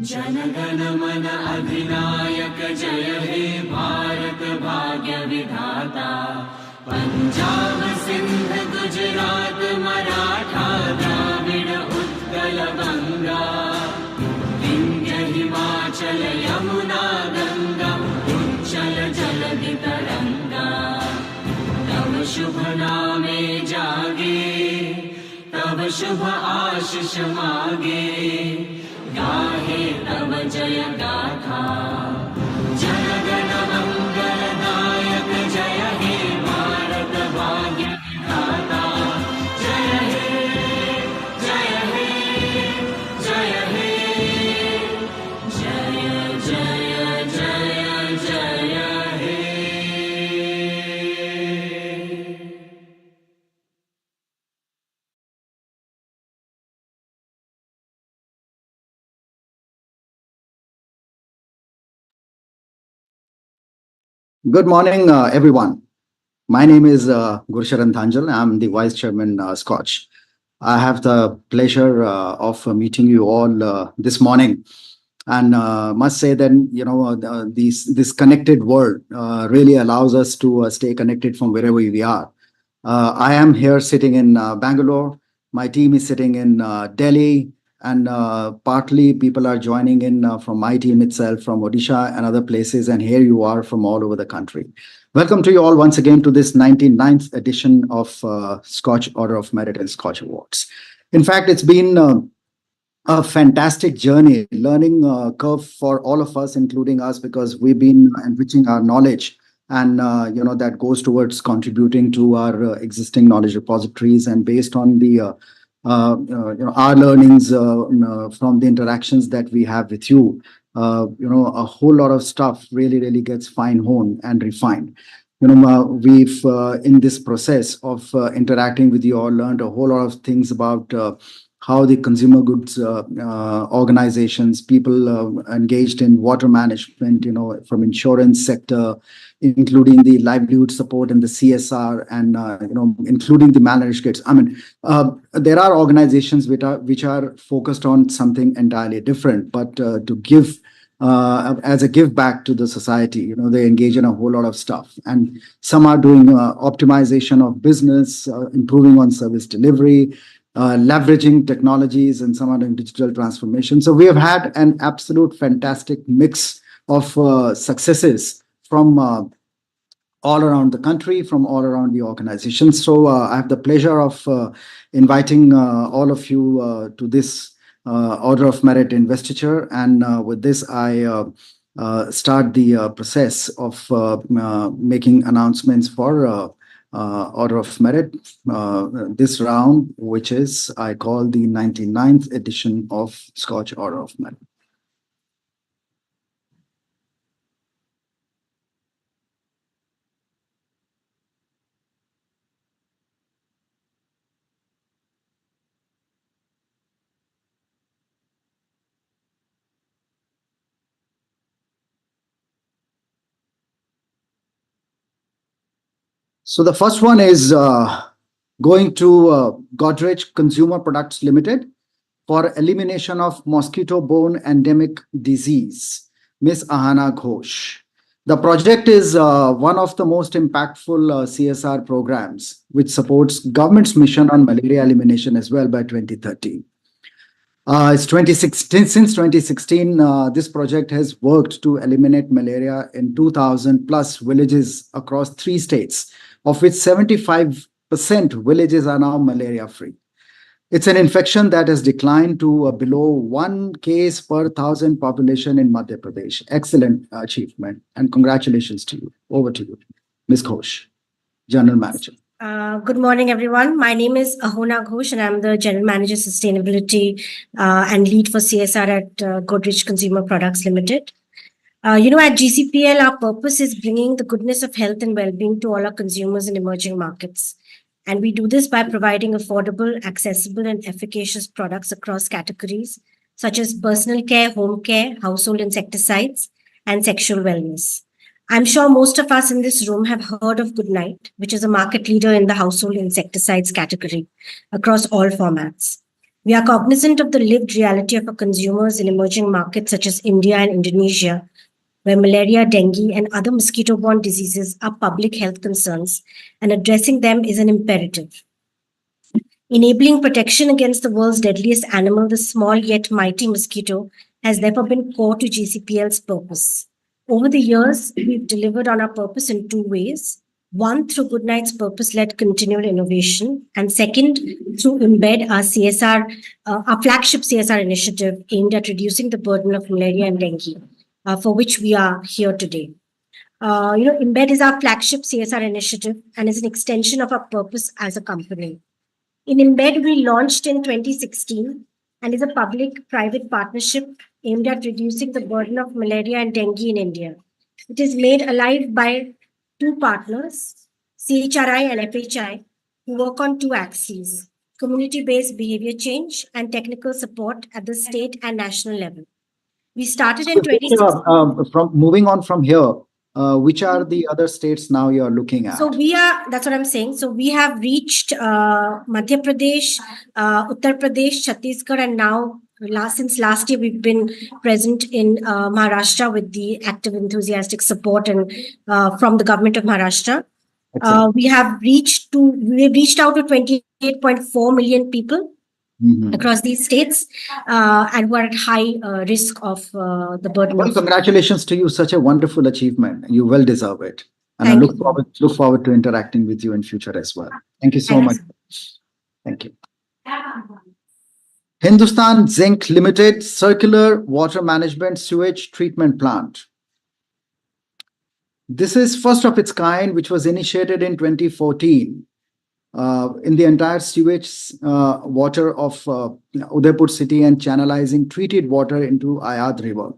जनगण मन अधिनायक जय हे भारत भाग्य विधाता। पंजाब सिंध गुजरात मराठा द्राविड़ उत्कल गंगा, विंध्य हिमाचल यमुना गंगा, उच्चल जलधि तरंगा। तव शुभ नामे जागे, तव शुभ आशीष मागे, गाहे तव जय गाथा। जनगण मंगलदायक जय हे भारत भाग्य विधाता। जय हे जय हे जय हे, जय जय जय जय हे। Good morning, everyone. My name is Gurusharan Thanjal. I'm the Vice Chairman, SKOCH. I have the pleasure of meeting you all this morning, and must say that this connected world really allows us to stay connected from wherever we are. I am here sitting in Bangalore. My team is sitting in Delhi, and partly people are joining in from my team itself, from Odisha and other places, and here you are from all over the country. Welcome to you all once again to this 99th edition of SKOCH Order of Merit and SKOCH Awards. In fact, it's been a fantastic journey, learning curve for all of us, including us, because we've been enriching our knowledge, and that goes towards contributing to our existing knowledge repositories, and based on the our learnings from the interactions that we have with you, a whole lot of stuff really gets fine-honed and refined. We've in this process of interacting with you all learned a whole lot of things about how the consumer goods organizations, people engaged in water management, from insurance sector, including the livelihood support and the CSR, and including the malnourished kids. I mean, there are organizations which are focused on something entirely different, but to give as a give back to the society, they engage in a whole lot of stuff, and some are doing optimization of business, improving on service delivery, leveraging technologies, and some are doing digital transformation. So we have had an absolute fantastic mix of successes from all around the country, from all around the organization. So I have the pleasure of inviting all of you to this Order of Merit investiture. And with this, I start the process of making announcements for Order of Merit this round, which is I call the 99th edition of SKOCH Order of Merit. So the first one is going to Godrej Consumer Products Limited for elimination of mosquito-borne endemic disease, Ms. Ahana Ghosh. The project is one of the most impactful CSR programs, which supports government's mission on malaria elimination as well by 2030. It's 2016. Since 2016, this project has worked to eliminate malaria in 2,000 plus villages across 3 states, of which 75% villages are now malaria-free. It's an infection that has declined to below 1 case per 1,000 population in Madhya Pradesh. Excellent achievement, and congratulations to you. Over to you, Ms. Ghosh, General Manager. Good morning, everyone. My name is Ahona Ghosh, and I'm the General Manager Sustainability and Lead for CSR at Godrej Consumer Products Limited. At GCPL, our purpose is bringing the goodness of health and well-being to all our consumers in emerging markets. And we do this by providing affordable, accessible, and efficacious products across categories, such as personal care, home care, household insecticides, and sexual wellness. I'm sure most of us in this room have heard of Goodnight, which is a market leader in the household insecticides category across all formats. We are cognizant of the lived reality of our consumers in emerging markets such as India and Indonesia, where malaria, dengue, and other mosquito-borne diseases are public health concerns, and addressing them is an imperative. Enabling protection against the world's deadliest animal, the small yet mighty mosquito, has therefore been core to GCPL's purpose. Over the years, we've delivered on our purpose in two ways. One, through Goodnight's purpose-led continual innovation, and second, through Embed, our flagship CSR initiative aimed at reducing the burden of malaria and dengue, for which we are here today. Embed is our flagship CSR initiative and is an extension of our purpose as a company. In Embed, we launched in 2016 and is a public-private partnership aimed at reducing the burden of malaria and dengue in India. It is made alive by two partners, CHRI and FHI, who work on two axes: community-based behavior change and technical support at the state and national level. We started in 2016. From moving on from here, which are the other states now you are looking at? So that's what I'm saying. So we have reached Madhya Pradesh, Uttar Pradesh, Chhattisgarh, and now since last year, we've been present in Maharashtra with the active, enthusiastic support and from the government of Maharashtra. We have reached out to 28.4 million people across these states and who are at high risk of the burden. Well, congratulations to you. Such a wonderful achievement. You well deserve it. And I look forward to interacting with you in future as well. Thank you so much. Thank you. Hindustan Zinc Limited Circular Water Management Sewage Treatment Plant. This is first of its kind, which was initiated in 2014 in the entire sewage water of Udaipur city and channelizing treated water into Ayad River.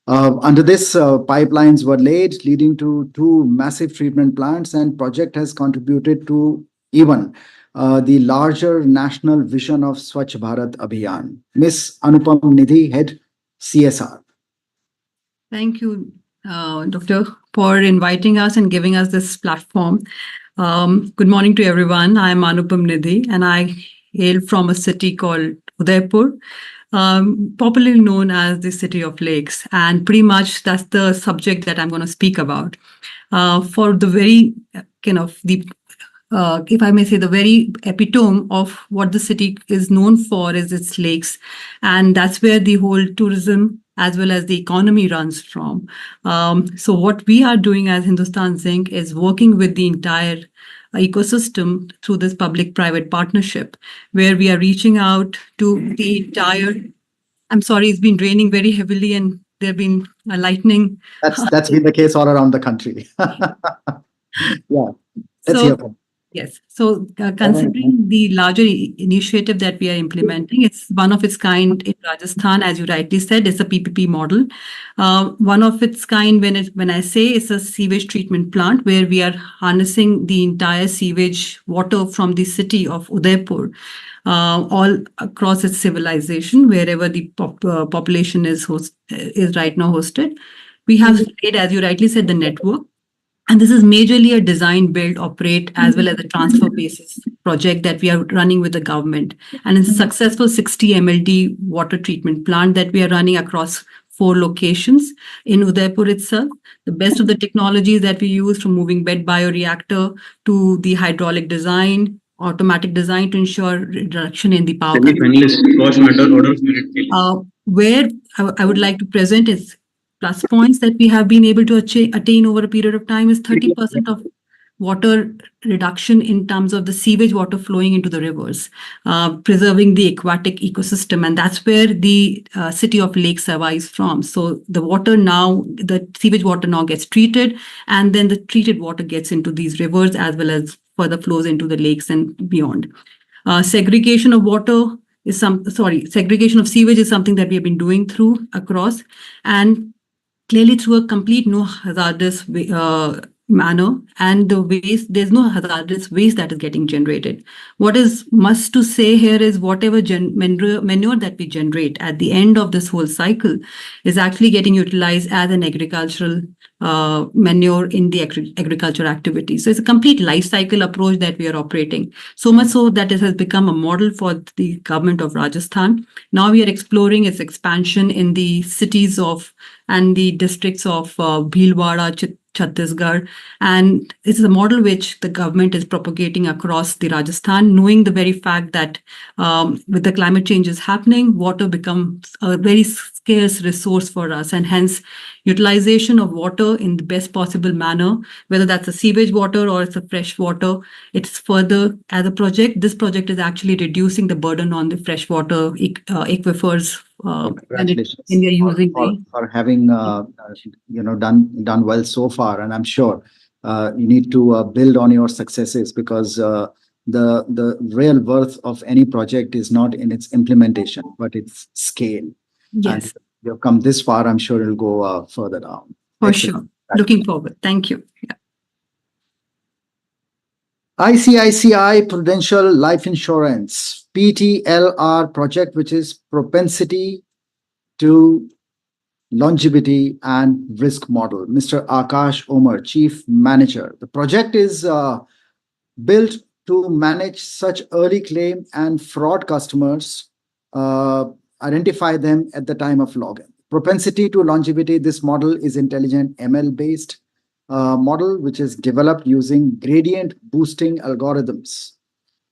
Under this, pipelines were laid, leading to two massive treatment plants, and project has contributed to even the larger national vision of Swachh Bharat Abhiyan. Ms. Anupam Nidhi, Head CSR. Thank you, Doctor, for inviting us and giving us this platform. Good morning to everyone. I'm Anupam Nidhi, and I hail from a city called Udaipur, popularly known as the City of Lakes. And pretty much that's the subject that I'm going to speak about. For the very if I may say, the very epitome of what the city is known for is its lakes. And that's where the whole tourism as well as the economy runs from. So what we are doing as Hindustan Zinc is working with the entire ecosystem through this public-private partnership, where we are reaching out to the entire, I'm sorry, it's been raining very heavily and there have been lightning. That's been the case all around the country. Yeah, let's hear from. Yes. So considering the larger initiative that we are implementing, it's one of its kind in Rajasthan, as you rightly said, it's a PPP model. One of its kind when I say it's a sewage treatment plant where we are harnessing the entire sewage water from the city of Udaipur, all across its civilization, wherever the population is right now hosted. We have laid, as you rightly said, the network. And this is majorly a design, build, operate, as well as a transfer basis project that we are running with the government. And it's a successful 60 MLD water treatment plant that we are running across 4 locations in Udaipur itself. The best of the technologies that we use, from moving bed bioreactor to the hydraulic design, automatic design to ensure reduction in the power. Where I would like to present is plus points that we have been able to attain over a period of time is 30% of water reduction in terms of the sewage water flowing into the rivers, preserving the aquatic ecosystem. And that's where the City of Lakes survives from. So the sewage water now gets treated, and then the treated water gets into these rivers as well as further flows into the lakes and beyond. Segregation of sewage is something that we have been doing across, and clearly through a complete no hazardous manner, and the waste, there's no hazardous waste that is getting generated. What is must to say here is whatever manure that we generate at the end of this whole cycle is actually getting utilized as an agricultural manure in the agriculture activity. So it's a complete life cycle approach that we are operating. So much so that it has become a model for the government of Rajasthan. Now we are exploring its expansion in the cities of and the districts of Bhilwara, Chhattisgarh. And this is a model which the government is propagating across the Rajasthan, knowing the very fact that with the climate changes happening, water becomes a very scarce resource for us, and hence utilization of water in the best possible manner, whether that's a sewage water or it's a fresh water. It's further, as a project, this project is actually reducing the burden on the freshwater aquifers Congratulations when we are using for having done well so far, and I'm sure you need to build on your successes, because the real worth of any project is not in its implementation but its scale. Yes, And you've come this far, I'm sure it'll go further down. for Excellent. sure. Looking forward. Thank you. Yeah. ICICI Prudential Life Insurance PTLR project, which is propensity to longevity and risk model. Mr. Akash Omar, Chief Manager. The project is built to manage such early claim and fraud customers, identify them at the time of login. Propensity to longevity, this model is intelligent ML-based model, which is developed using gradient boosting algorithms.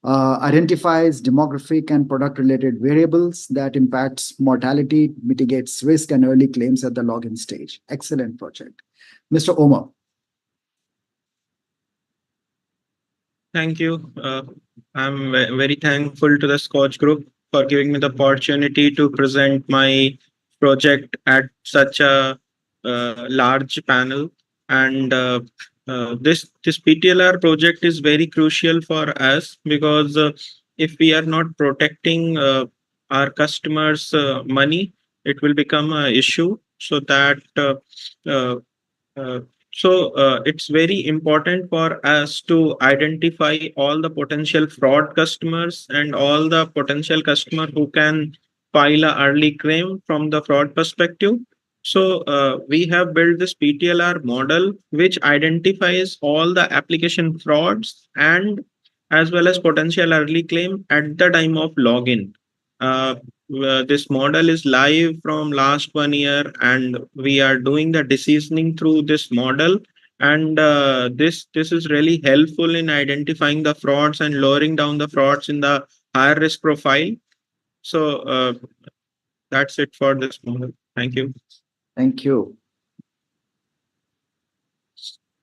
Identifies demographic and product-related variables that impacts mortality, mitigates risk and early claims at the login stage. Excellent project. Mr. Omar. Thank you. I'm very thankful to the SKOCH Group for giving me the opportunity to present my project at such a large panel. And this PTLR project is very crucial for us, because if we are not protecting our customers' money, it will become an issue. So that uh, uh, it's very important for us to identify all the potential fraud customers and all the potential customer who can file a early claim from the fraud perspective. So we have built this PTLR model which identifies all the application frauds and as well as potential early claim at the time of login. Uh, this model is live from last 1 year, and we are doing the decisioning through this model. And this is really helpful in identifying the frauds and lowering down the frauds in the higher risk profile. So that's it for this model. Thank you. Thank you.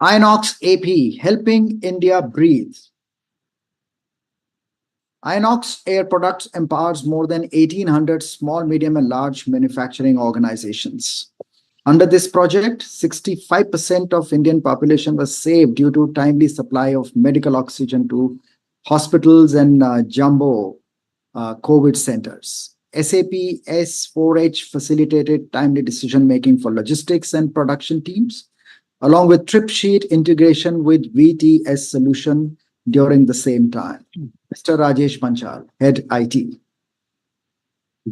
Inox AP, helping India breathe. Inox Air Products empowers more than 1,800 small, medium, and large manufacturing organizations. Under this project, 65% of Indian population was saved due to timely supply of medical oxygen to hospitals and jumbo COVID centers. SAP S4H facilitated timely decision-making for logistics and production teams, along with trip sheet integration with VTS solution during the same time. Mr. Rajesh Panchal, Head IT. Good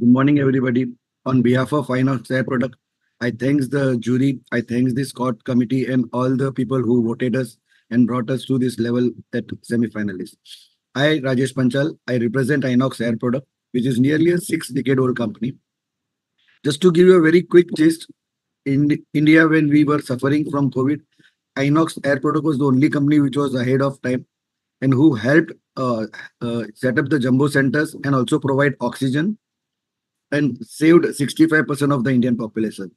morning, everybody. On behalf of Inox Air Product, I thanks the jury, I thanks the SCOT committee and all the people who voted us and brought us to this level at semi-finalists. I, Rajesh Panchal, I represent Inox Air Product, which is nearly a 6-decade-old company. Just to give you a very quick gist, in India, when we were suffering from COVID, Inox Air Product was the only company which was ahead of time and who helped set up the jumbo centers and also provide oxygen and saved 65% of the Indian population.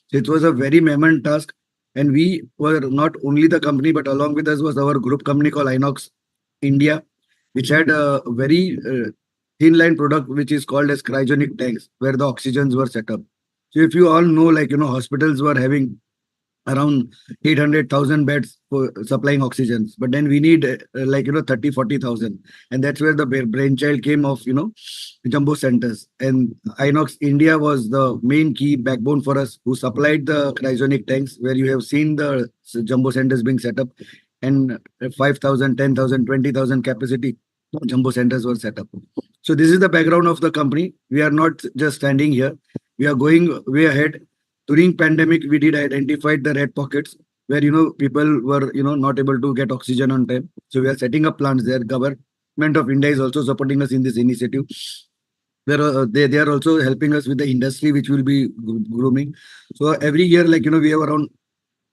So it was a very mammoth task, and we were not only the company, but along with us was our group company called Inox India, which had a very thin line product which is called as cryogenic tanks, where the oxygens were set up. So if you all know, like, hospitals were having around 800,000 beds for supplying oxygens. But then we need 30, 40,000. And that's where the brainchild came of, jumbo centers. And Inox India was the main key backbone for us, who supplied the cryogenic tanks, where you have seen the jumbo centers being set up, and 5,000, 10,000, 20,000 capacity jumbo centers were set up. So this is the background of the company. We are not just standing here. We are going way ahead. During pandemic, we did identify the red pockets where, people were, not able to get oxygen on time. So we are setting up plants there. Government of India is also supporting us in this initiative. They are also helping us with the industry, which will be grooming. So every year, we have around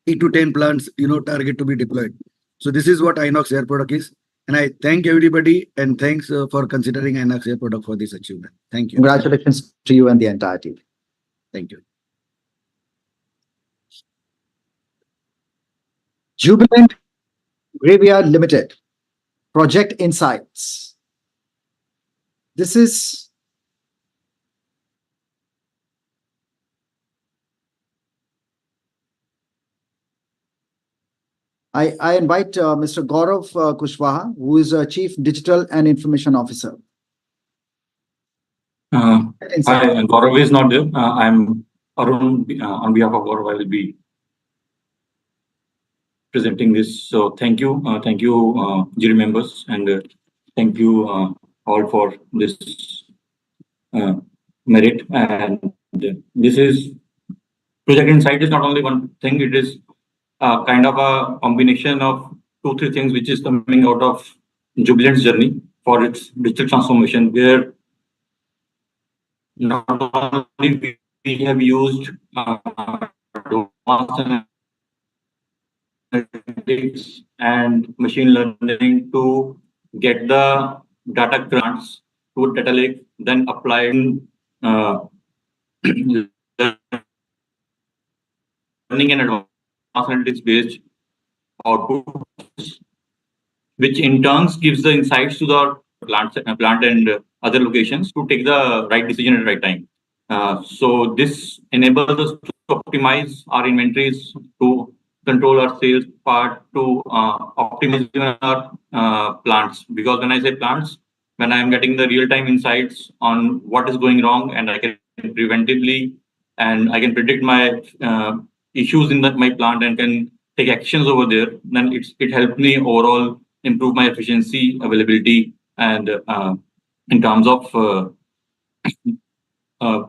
8 to 10 plants, target to be deployed. So this is what Inox Air Product is. And I thank everybody, and thanks for considering Inox Air Product for this achievement. Thank you. Congratulations to you and the entire team. Thank you. Jubilant Graveyard Limited, Project Insights. This is I invite Mr. Gaurav Kushwaha, who is Chief Digital and Information Officer. Hi, Gaurav is not there. I'm Arun. On behalf of Gaurav, I will be presenting this. So thank you, jury members, and thank you all for this merit. And this is Project Insight is not only one thing; it is kind of a combination of 2-3 things which is coming out of Jubilant's journey for its digital transformation, where not only we have used advanced analytics and machine learning to get the data grants to a data lake, then applied learning and advanced analytics based output, which in turn gives the insights to the plant and other locations to take the right decision at the right time. So this enables us to optimize our inventories, to control our sales part, to optimize even our plants. Because when I say plants, when I am getting the real-time insights on what is going wrong, and I can preventively and I can predict my issues in my plant and can take actions over there, then it helps me overall improve my efficiency, availability, and in terms of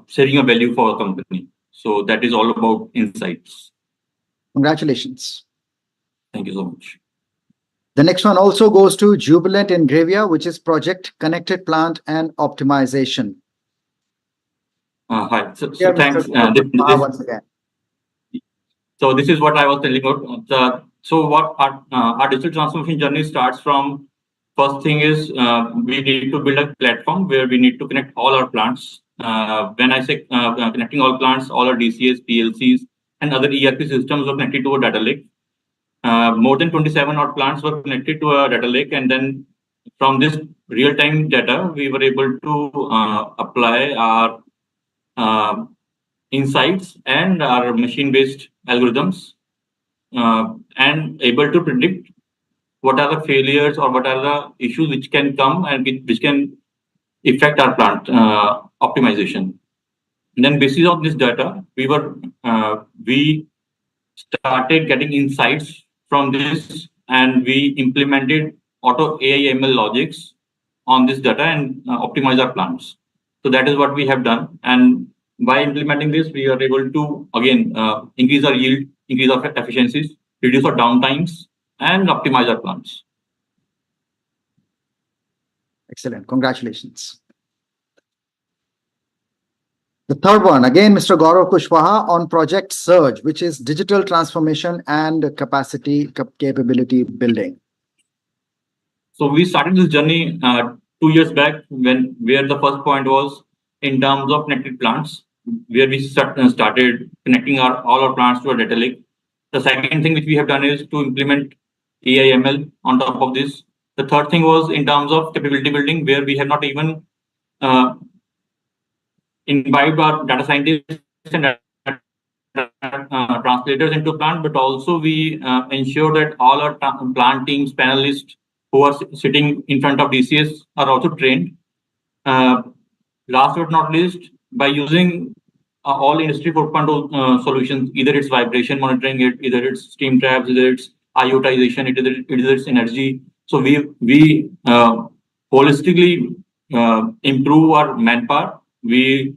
setting a value for a company. So that is all about insights. Congratulations. Thank you so much. The next one also goes to Jubilant in Gravia, which is Project Connected Plant and Optimization. Hi. So Yeah, thanks. once again. So this is what I was telling about. So what our digital transformation journey starts from. First thing is we need to build a platform where we need to connect all our plants. When I say connecting all plants, all our DCS, PLCs, and other ERP systems were connected to a data lake. More than 27 odd plants were connected to a data lake, and then from this real-time data, we were able to apply our insights and our machine-based algorithms, and able to predict what are the failures or what are the issues which can come and which can affect our plant optimization. And then basis of this data, we started getting insights from this, and we implemented auto AI ML logics on this data and optimize our plants. So that is what we have done. And by implementing this, we are able to again increase our yield, increase our efficiencies, reduce our downtimes, and optimize our plants. Excellent. Congratulations. The third one, again, Mr. Gaurav Kushwaha on Project Surge, which is digital transformation and capability building. So we started this journey 2 years back, where the first point was in terms of connected plants, where we started connecting all our plants to a data lake. The second thing which we have done is to implement AI ML on top of this. The third thing was in terms of capability building, where we have not even imbibed our data scientists and translators into plant, but also we ensure that all our plant teams, panelists who are sitting in front of DCS are also trained. Last but not least, by using all industry 4.0 solutions, either it's vibration monitoring, either it's steam traps, either it's iotization, either it's energy. So we holistically improve our manpower. We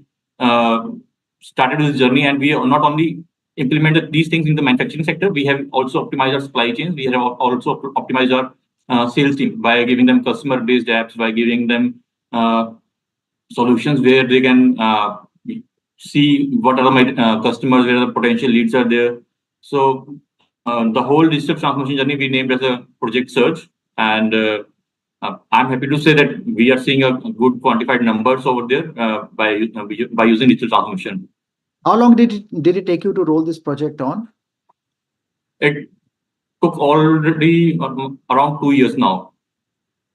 started this journey, and we not only implemented these things in the manufacturing sector, we have also optimized our supply chains. We have also optimized our sales team by giving them customer-based apps, by giving them solutions where they can see what are my customers, where the potential leads are there. So the whole digital transformation journey we named as a Project Surge, and I'm happy to say that we are seeing a good quantified numbers over there by using digital transformation. How long did it take you to roll this project on? It took already around 2 years now.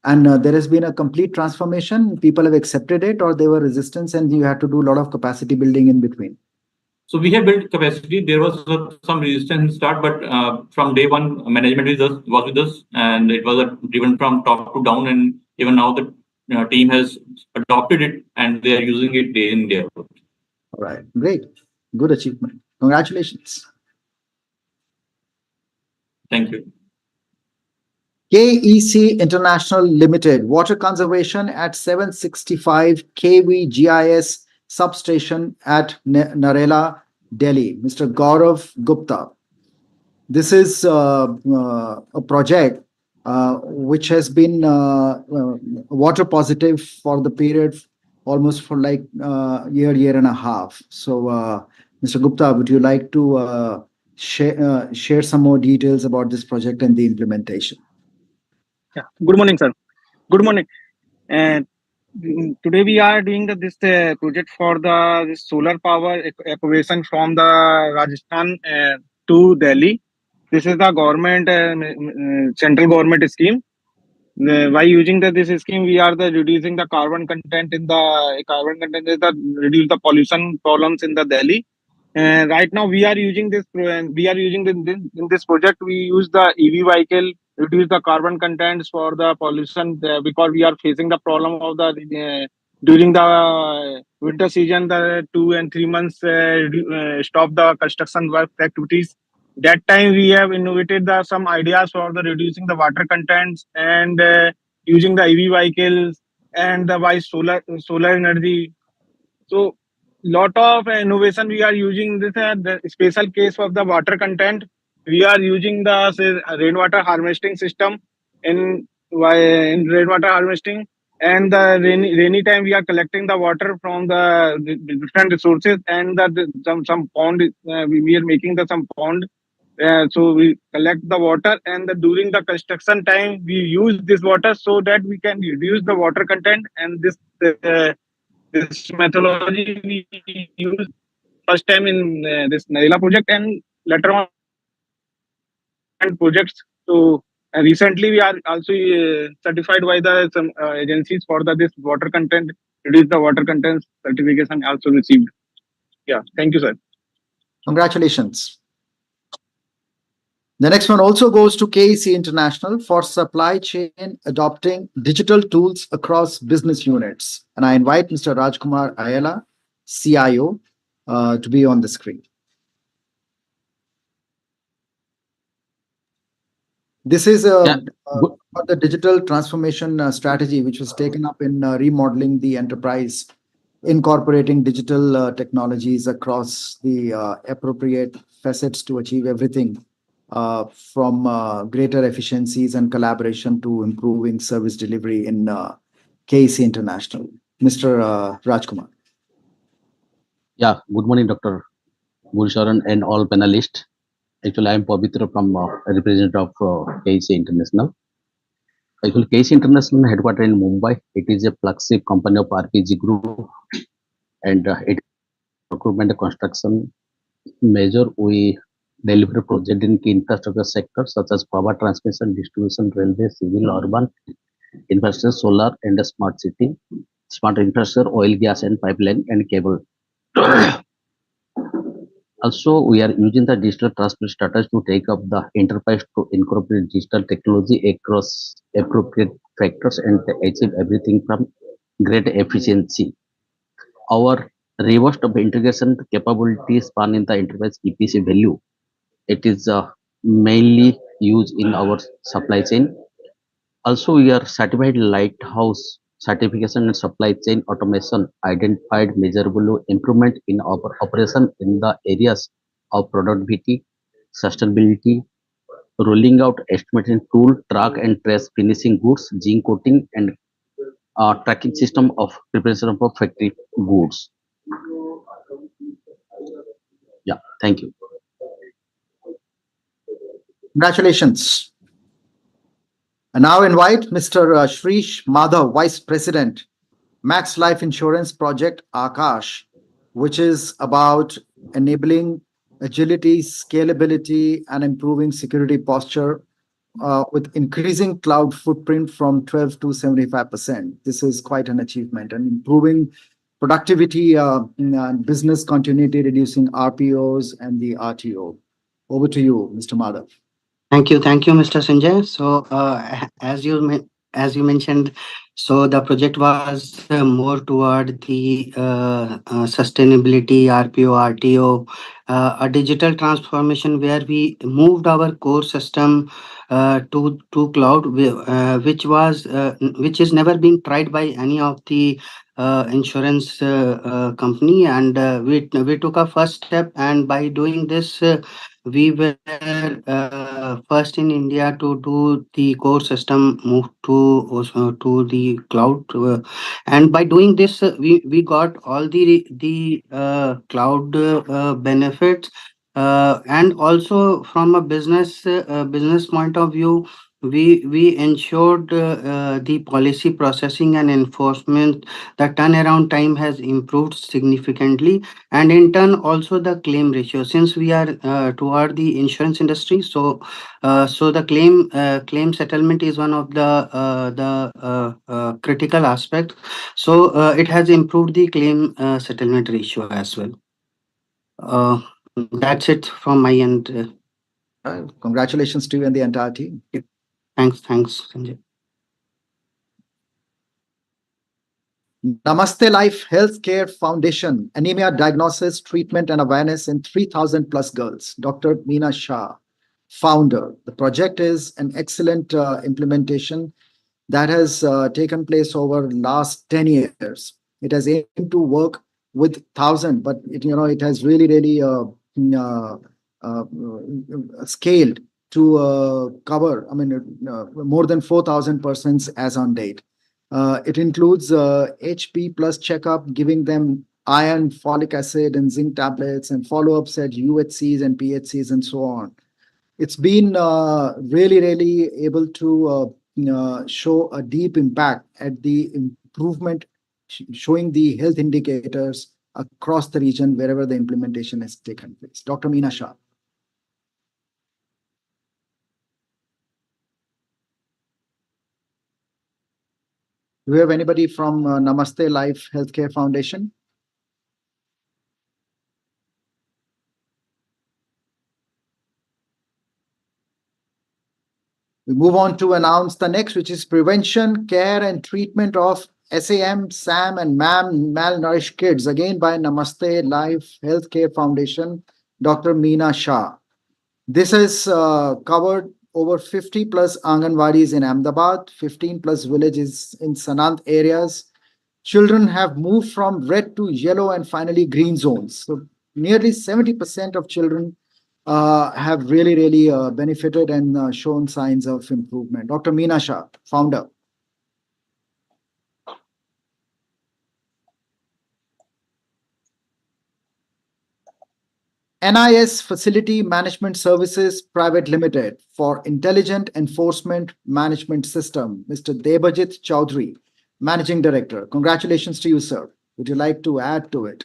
And there has been a complete transformation. People have accepted it, or they were resistance, and you had to do a lot of capacity building in between. So we have built capacity. There was some resistance start, but from day one, management was with us, and it was driven from top to down. And even now, the team has adopted it, and they are using it day in, day out. All right, great, good achievement. Congratulations. Thank you. KEC International Limited, water conservation at 765 kV GIS substation at Narela, Delhi. Mr. Gaurav Gupta. This is a project which has been water positive for the period almost for like year and a half. So, Mr. Gupta, would you like to share some more details about this project and the implementation? Yeah. Good morning, sir. Good morning. And today we are doing this project for this solar power evacuation from the Rajasthan to Delhi. This is the government central government scheme. By using this scheme, we are reducing the carbon content in the reduce the pollution problems in the Delhi. Right now we are using this. In this project. We use the EV vehicle, reduce the carbon contents for the pollution because we are facing the problem of the during the winter season. The 2 and 3 months stop the construction work activities. That time we have innovated some ideas for the reducing the water contents and using the EV vehicles and by solar energy. So lot of innovation we are using this the special case of the water content. We are using the rainwater harvesting system in rainwater harvesting, and the rainy time we are collecting the water from the different resources, and some pond we are making some pond. So we collect the water, and during the construction time we use this water so that we can reduce the water content. And this methodology we use first time in this Narela project, and later on projects. So recently we are also certified by some agencies for this water content, reduce the water content certification also received. Yeah, thank you, sir. Congratulations. The next one also goes to KEC International for supply chain adopting digital tools across business units. And I invite Mr. Rajkumar Ayala, CIO, to be on the screen. This is the digital transformation strategy, which was taken up in remodeling the enterprise, incorporating digital technologies across the appropriate facets to achieve everything from greater efficiencies and collaboration to improving service delivery in KEC International. Mr. Rajkumar. Yeah, good morning, Dr. Gurusharan and all panelists. Actually, I am Pavitra from representative of KEC International. Actually, KEC International headquartered in Mumbai. It is a flagship company of RPG Group, and it procurement and construction measure. We deliver project in key infrastructure sectors such as power transmission, distribution, railway, civil, urban, infrastructure, solar, and smart city, smart infrastructure, oil, gas, and pipeline and cable. Also, we are using the digital transfer status to take up the enterprise to incorporate digital technology across appropriate factors and achieve everything from great efficiency. Our robust of integration capabilities span in the enterprise EPC value. It is mainly used in our supply chain. Also, we are certified lighthouse certification and supply chain automation identified measurable improvement in our operation in the areas of productivity, sustainability, rolling out estimation tool, track and trace finishing goods, zinc coating, and tracking system of preparation of factory goods. Yeah, thank you. Congratulations. I now invite Mr. Shrish Madhav, Vice President, Max Life Insurance Project Akash, which is about enabling agility, scalability, and improving security posture with increasing cloud footprint from 12 to 75%. This is quite an achievement, and improving productivity and business continuity, reducing RPOs and the RTO. Over to you, Mr. Madhav. Thank you, Mr. Sanjay. So, as you mentioned, so the project was more toward the sustainability, RPO, RTO, a digital transformation where we moved our core system to cloud, which is never been tried by any of the insurance company, and we took a first step, and by doing this. We were first in India to do the core system move to the cloud, and by doing this, we got all the cloud benefits, and also from a business point of view, we ensured the policy processing and enforcement. The turnaround time has improved significantly, and in turn also the claim ratio, since we are toward the insurance industry, so the claim settlement is one of the critical aspects, so it has improved the claim settlement ratio as well. That's it from my end. Congratulations to you and the entire team. Thanks, Sanjay. Namaste Life Healthcare Foundation, anemia diagnosis, treatment, and awareness in 3,000 plus girls. Dr. Meena Shah, founder. The project is an excellent implementation that has taken place over last 10 years. It has aimed to work with 1,000, but it has really scaled to cover, more than 4,000 persons as on date. It includes HP plus checkup, giving them iron, folic acid, and zinc tablets, and follow-ups at UHCs and PHCs, and so on. It's been really able to show a deep impact at the improvement, showing the health indicators across the region wherever the implementation has taken place. Dr. Meena Shah. Do we have anybody from Namaste Life Healthcare Foundation? We move on to announce the next, which is prevention, care, and treatment of SAM, SAM, and MAM malnourished kids, again by Namaste Life Healthcare Foundation, Dr. Meena Shah. This has covered over 50 plus Anganwadis in Ahmedabad, 15 plus villages in Sanand areas. Children have moved from red to yellow and finally green zones. So nearly 70% of children have really benefited and shown signs of improvement. Dr. Meena Shah, founder. NIS Facility Management Services Private Limited for Intelligent Enforcement Management System, Mr. Debajit Chowdhury, Managing Director. Congratulations to you, sir. Would you like to add to it?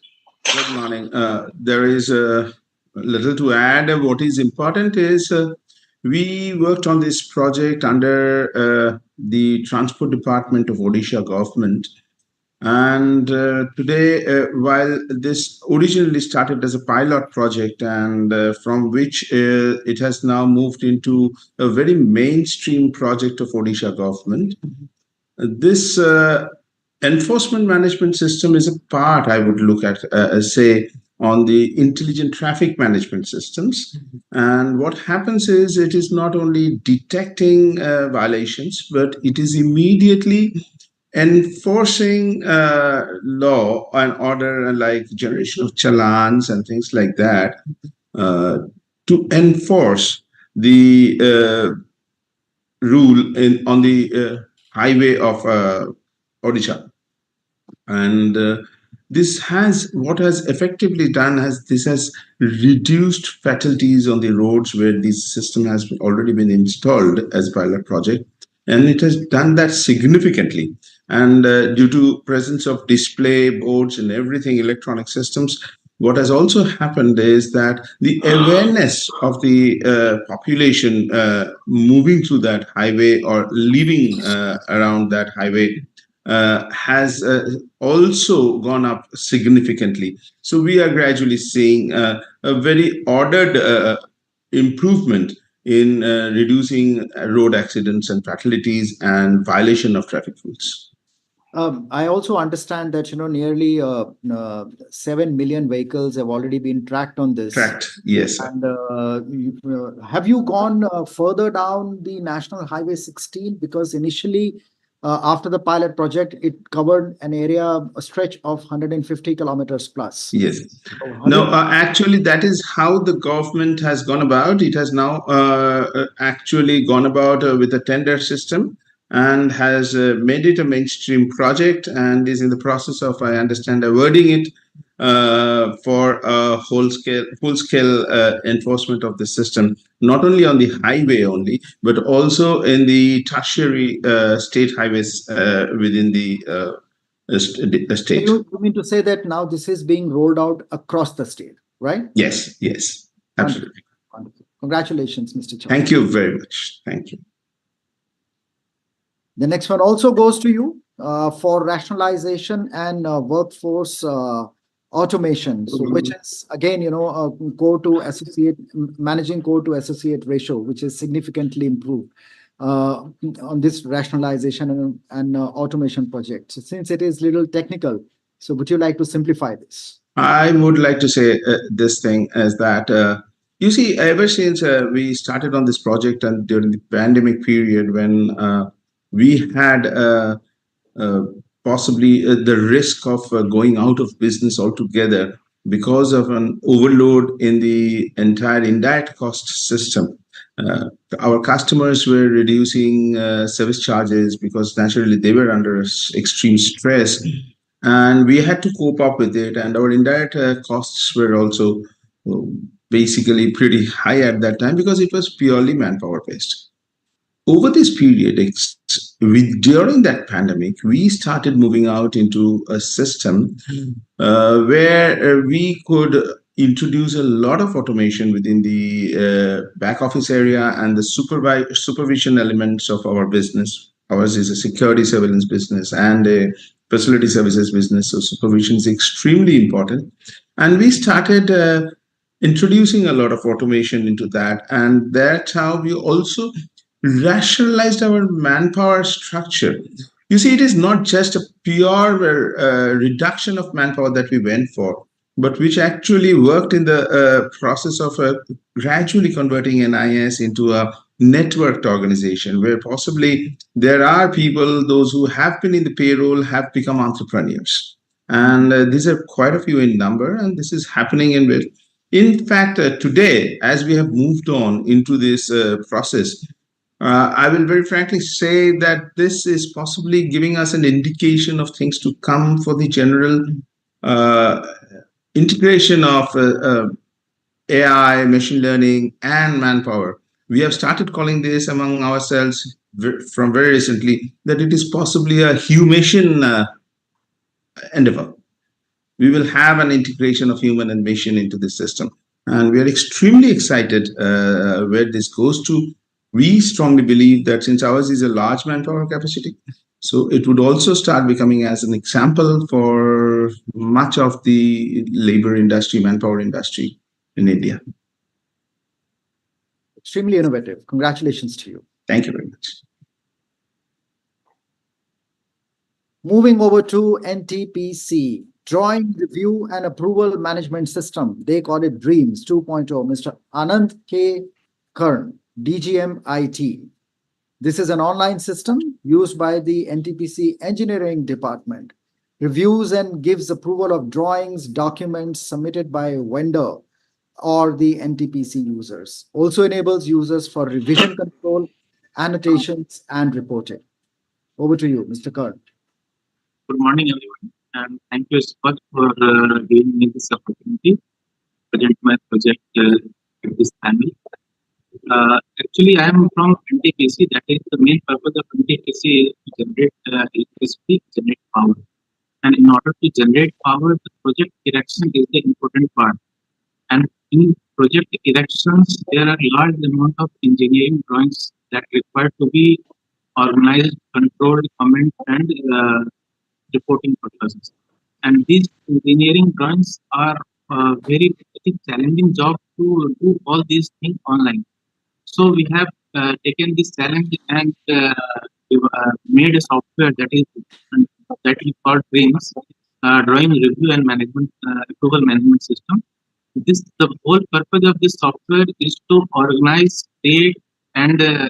Good morning. There is a little to add. What is important is we worked on this project under the Transport Department of Odisha government. And today, while this originally started as a pilot project, and from which it has now moved into a very mainstream project of Odisha government, this enforcement management system is a part I would look at, say, on the intelligent traffic management systems. And what happens is it is not only detecting violations, but it is immediately enforcing law and order, like generation of challans and things like that, uh, to enforce the rule on the highway of Odisha. And this has, what has effectively done has, this has reduced fatalities on the roads where this system has already been installed as a pilot project, and it has done that significantly. And due to presence of display boards and everything, electronic systems, what has also happened is that the awareness of the population moving through that highway or living around that highway has also gone up significantly. So we are gradually seeing a very ordered improvement in reducing road accidents and fatalities and violation of traffic rules. I also understand that nearly 7 million vehicles have already been tracked on this. Tracked, yes. And have you gone further down the National Highway 16? Because initially, after the pilot project, it covered an area, a stretch of 150 kilometers plus. Yes. So No, actually, that is how the government has gone about. It has now actually gone about with a tender system, and has made it a mainstream project, and is in the process of, I understand, awarding it for a full-scale enforcement of the system, not only on the highway only, but also in the tertiary state highways within the state. You mean to say that now this is being rolled out across the state, right? Yes, yes, absolutely. Wonderful. Congratulations, Mr. Chaudhary. Thank you very much. Thank you. The next one also goes to you for rationalization and workforce automation. So, which is again, core to associate, managing core to associate ratio, which is significantly improved on this rationalization and automation project. So, since it is little technical, so would you like to simplify this? I would like to say this thing is that you see, ever since we started on this project and during the pandemic period, when we had possibly the risk of going out of business altogether because of an overload in the entire indirect cost system. Our customers were reducing service charges because naturally they were under extreme stress, and we had to cope up with it. And our indirect costs were also basically pretty high at that time because it was purely manpower based. Over this period, during that pandemic, we started moving out into a system where we could introduce a lot of automation within the back office area and the supervision elements of our business. Ours is a security surveillance business and a facility services business, so supervision is extremely important. And we started introducing a lot of automation into that, and that's how we also rationalized our manpower structure. You see, it is not just a pure reduction of manpower that we went for, but which actually worked in the process of gradually converting NIS into a networked organization where possibly there are people, those who have been in the payroll have become entrepreneurs. And these are quite a few in number, and this is happening in fact, today, as we have moved on into this process, I will very frankly say that this is possibly giving us an indication of things to come for the general integration of AI, machine learning, and manpower. We have started calling this among ourselves from very recently that it is possibly a human endeavor. We will have an integration of human and machine into the system. And we are extremely excited where this goes to. We strongly believe that since ours is a large manpower capacity, So it would also start becoming as an example for much of the labor industry, manpower industry in India. Extremely innovative. Congratulations to you. Thank you very much. Moving over to NTPC, Drawing Review and Approval Management System. They call it DREAMS 2.0. Mr. Anand K. Karn, DGM IT. This is an online system used by the NTPC Engineering Department. Reviews and gives approval of drawings, documents submitted by vendor or the NTPC users. Also enables users for revision control, annotations, and reporting. Over to you, Mr. Karn. Good morning, everyone, and thank you so much for giving me this opportunity to present my project at this panel. Actually, I am from NTPC. That is the main purpose of NTPC is to generate electricity, generate power. And in order to generate power, the project erection is the important part. And in project erections, there are large amount of engineering drawings that require to be organized, controlled, comment, and reporting purposes. And these engineering drawings are very challenging job to do all these things online. So we have taken this challenge and made a software that we call DREAMS, Drawing Review and Management Approval Management System. The whole purpose of this software is to organize, create, and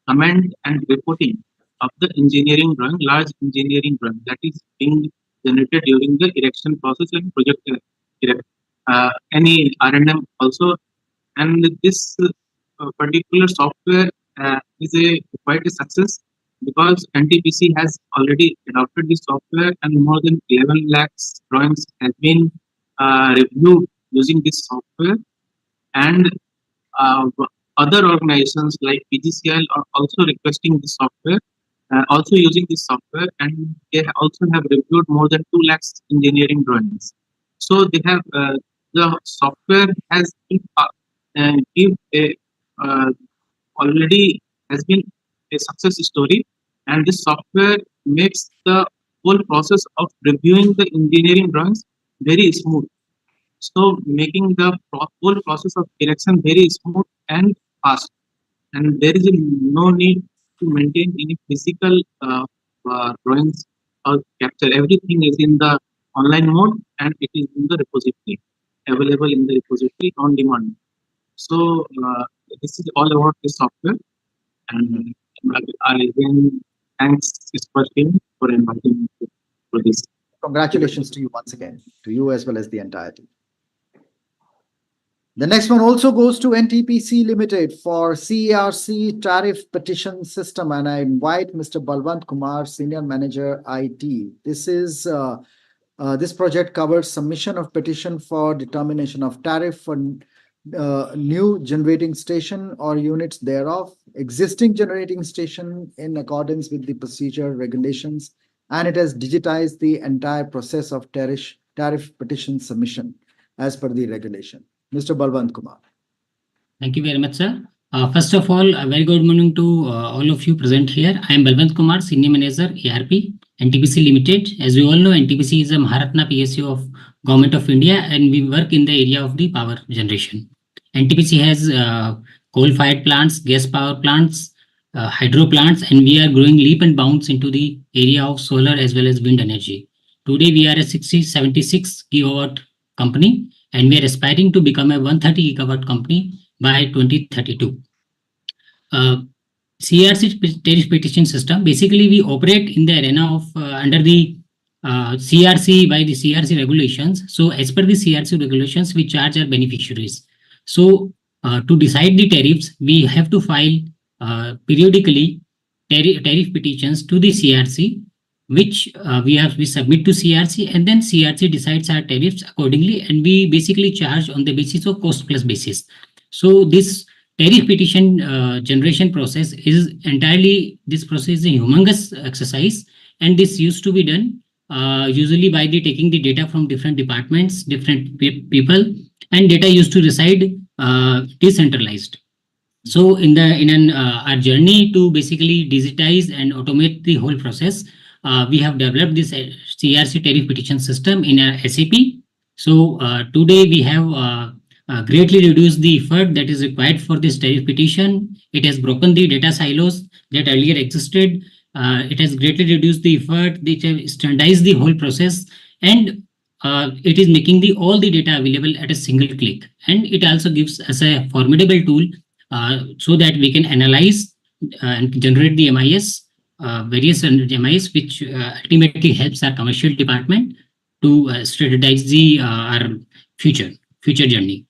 comment and reporting of the engineering drawing, large engineering drawing that is being generated during the erection process and project any R&M also. And this particular software is quite a success because NTPC has already adopted this software and more than 11 lakhs drawings has been reviewed using this software. And other organizations like PGCL are also requesting this software, also using this software, and they also have reviewed more than 2 lakhs engineering drawings. So they have the software has been already has been a success story, and this software makes the whole process of reviewing the engineering drawings very smooth. So making the whole process of erection very smooth and fast, and there is no need to maintain any physical drawings or capture. Everything is in the online mode and it is in the repository, available in the repository on demand. So this is all about the software, and I again thanks SKOCH team for inviting me for this. Congratulations to you once again, to you as well as the entire team. The next one also goes to NTPC Limited for CERC tariff petition system, and I invite Mr. Balwant Kumar, Senior Manager IT. This project covers submission of petition for determination of tariff for new generating station or units thereof, existing generating station in accordance with the procedure regulations, and it has digitized the entire process of tariff petition submission as per the regulation. Mr. Balwant Kumar. Thank you very much, sir. First of all, a very good morning to all of you present here. I am Balwant Kumar, Senior Manager, ERP, NTPC Limited. As we all know, NTPC is a Maharatna PSU of Government of India, and we work in the area of the power generation. NTPC has coal-fired plants, gas power plants, hydro plants, and we are growing leap and bounds into the area of solar as well as wind energy. Today, we are a 76 gigawatt company, and we are aspiring to become a 130 gigawatt company by 2032. CERC tariff petition system, basically we operate in the arena of under the CERC by the CERC regulations. So as per the CERC regulations, we charge our beneficiaries. So to decide the tariffs, we have to file periodically tariff petitions to the CERC, which we submit to CERC, and then CERC decides our tariffs accordingly, and we basically charge on the basis of cost plus basis. So this tariff petition generation process is entirely, this process is a humongous exercise, and this used to be done usually by taking the data from different departments, different people, and data used to reside decentralized. So in our journey to basically digitize and automate the whole process, we have developed this CRC tariff petition system in our SAP. So today we have greatly reduced the effort that is required for this tariff petition. It has broken the data silos that earlier existed. It has greatly reduced the effort, which have standardized the whole process, and it is making all the data available at a single click. And it also gives us a formidable tool so that we can analyze and generate the MIS, various MIS, which ultimately helps our commercial department to strategize our future journey.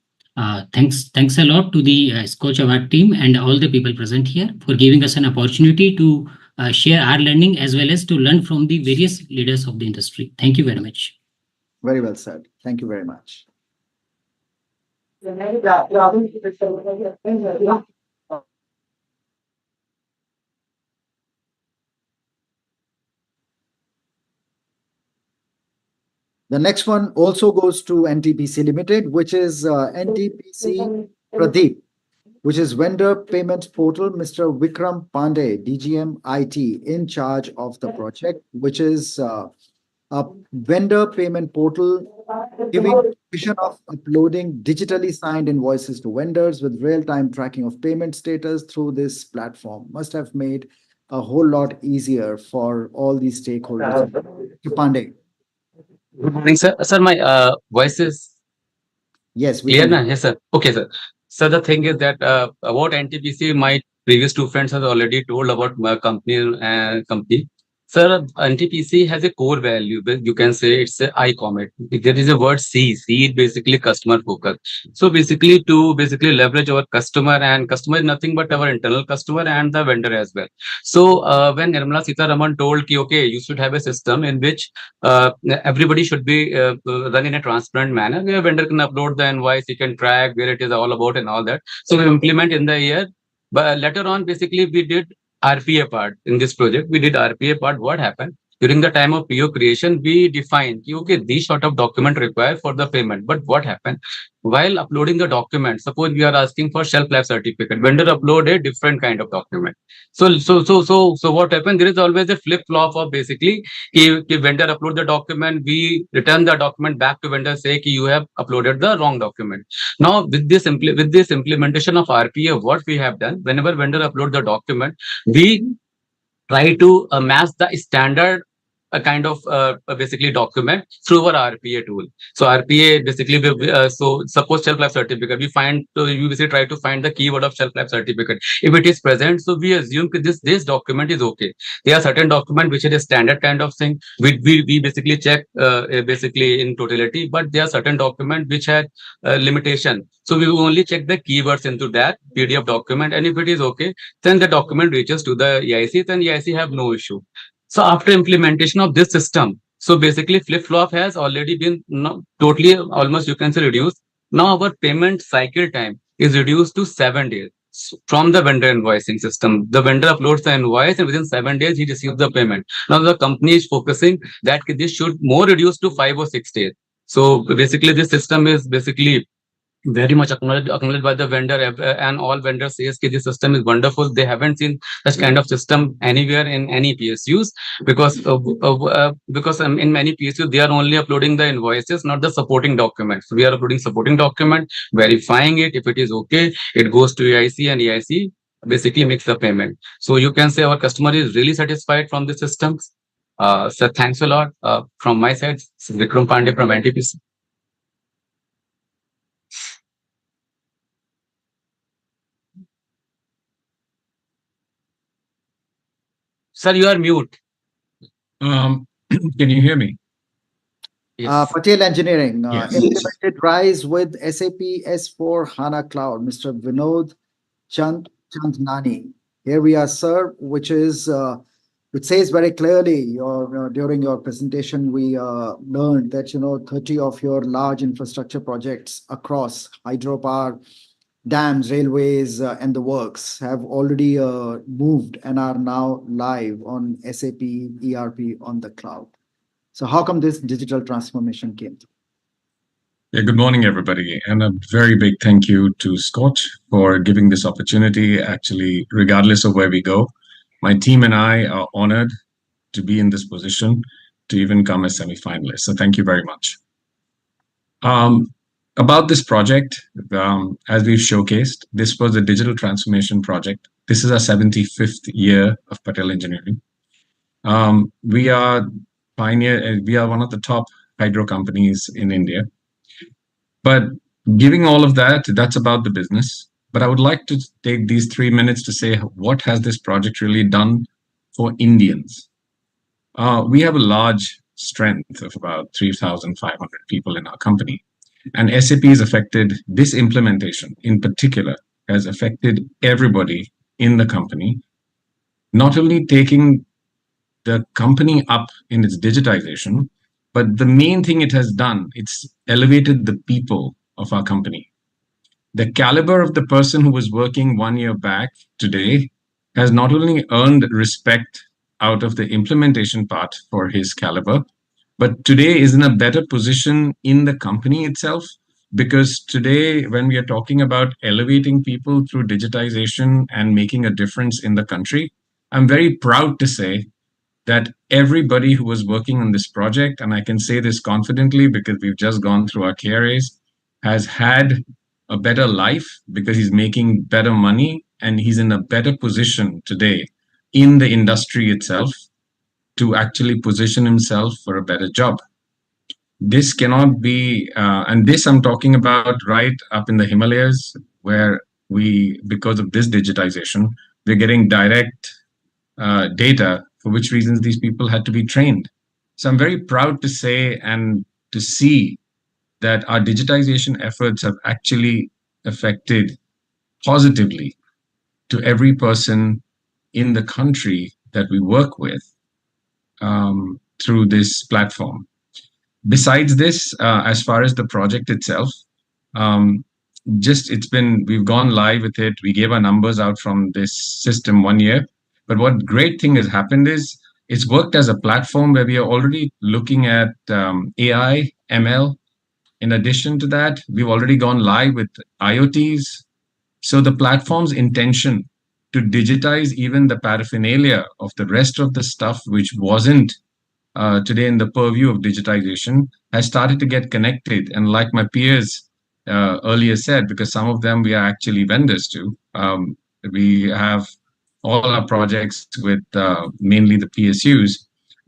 Thanks a lot to the SKOCH Award team and all the people present here for giving us an opportunity to share our learning as well as to learn from the various leaders of the industry. Thank you very much. Very well said. Thank you very much. The next one also goes to NTPC Limited, which is NTPC Pradeep, which is Vendor Payment Portal, Mr. Vikram Pandey, DGM IT, in charge of the project, which is a vendor payment portal giving vision of uploading digitally signed invoices to vendors with real-time tracking of payment status through this platform. Must have made a whole lot easier for all these stakeholders. Pandey. Good morning, sir. Sir, my voice is Yes, we clear can. now? Yes, sir. Okay, sir. So the thing is that about NTPC, my previous two friends have already told about my company. Sir, NTPC has a core value. You can say it's a ICOMET. There is a word C. C is basically customer focus. So basically to leverage our customer, and customer is nothing but our internal customer and the vendor as well. So when Nirmala Sitharaman told ki, okay, you should have a system in which everybody should be run in a transparent manner, where vendor can upload the invoice, he can track where it is all about and all that. So we implement in the year. But later on, basically, we did RPA part in this project. We did RPA part. What happened? During the time of PO creation, we defined, okay, these sort of document required for the payment. But what happened? While uploading the document, suppose we are asking for shelf life certificate, vendor upload a different kind of document. So what happened? There is always a flip flop of basically, if vendor upload the document, we return the document back to vendor, say ki you have uploaded the wrong document. Now with this implementation of RPA, what we have done, whenever vendor upload the document, we try to match the standard kind of basically document through our RPA tool. So RPA basically, so suppose shelf life certificate, we basically try to find the keyword of shelf life certificate. If it is present, so we assume that this document is okay. There are certain documents which is a standard kind of thing. We basically check basically in totality, but there are certain documents which had limitation. So we will only check the keywords into that PDF document, and if it is okay, then the document reaches to the EIC, then EIC have no issue. So after implementation of this system, so basically flip-flop has already been totally almost you can say reduced. Now our payment cycle time is reduced to 7 days from the vendor invoicing system. The vendor uploads the invoice and within 7 days he receives the payment. Now the company is focusing that this should more reduce to 5 or 6 days. So basically this system is basically very much acknowledged by the vendor, and all vendors says that this system is wonderful. They haven't seen such kind of system anywhere in any PSUs, because in many PSUs they are only uploading the invoices, not the supporting documents. We are uploading supporting document, verifying it. If it is okay, it goes to EIC, and EIC basically makes the payment. So you can say our customer is really satisfied from the systems. So thanks a lot from my side. Vikram Pandey from NTPC. Sir, you are mute. Can you hear me? Yes. Patel Engineering Yes. implemented RISE with SAP S4 HANA Cloud, Mr. Vinod Chandnani. Here we are, sir, which says very clearly during your presentation, we learned that 30 of your large infrastructure projects across hydropower, dams, railways, and the works have already moved and are now live on SAP ERP on the cloud. So how come this digital transformation came through? Yeah, good morning, everybody. And a very big thank you to Scotch for giving this opportunity. Actually, regardless of where we go, my team and I are honored to be in this position to even come as semi-finalists. So thank you very much. About this project, as we've showcased, this was a digital transformation project. This is our 75th year of Patel Engineering. We are one of the top hydro companies in India. But giving all of that, that's about the business. But I would like to take these 3 minutes to say, what has this project really done for Indians? We have a large strength of about 3,500 people in our company. And SAP has affected this implementation in particular, has affected everybody in the company, not only taking the company up in its digitization, but the main thing it has done, it's elevated the people of our company. The caliber of the person who was working 1 year back today has not only earned respect out of the implementation part for his caliber, but today is in a better position in the company itself, because today, when we are talking about elevating people through digitization and making a difference in the country, I'm very proud to say that everybody who was working on this project, and I can say this confidently because we've just gone through our KRAs, has had a better life because he's making better money and he's in a better position today in the industry itself to actually position himself for a better job. This cannot be, and this I'm talking about right up in the Himalayas, where because of this digitization, we're getting direct data for which reasons these people had to be trained. So I'm very proud to say and to see that our digitization efforts have actually affected positively to every person in the country that we work with through this platform. Besides this, as far as the project itself, we've gone live with it. We gave our numbers out from this system 1 year. But what great thing has happened is it's worked as a platform where we are already looking at AI, ML. In addition to that, we've already gone live with IoTs. So the platform's intention to digitize even the paraphernalia of the rest of the stuff which wasn't today in the purview of digitization has started to get connected. And like my peers earlier said, because some of them we are actually vendors to, we have all our projects with mainly the PSUs,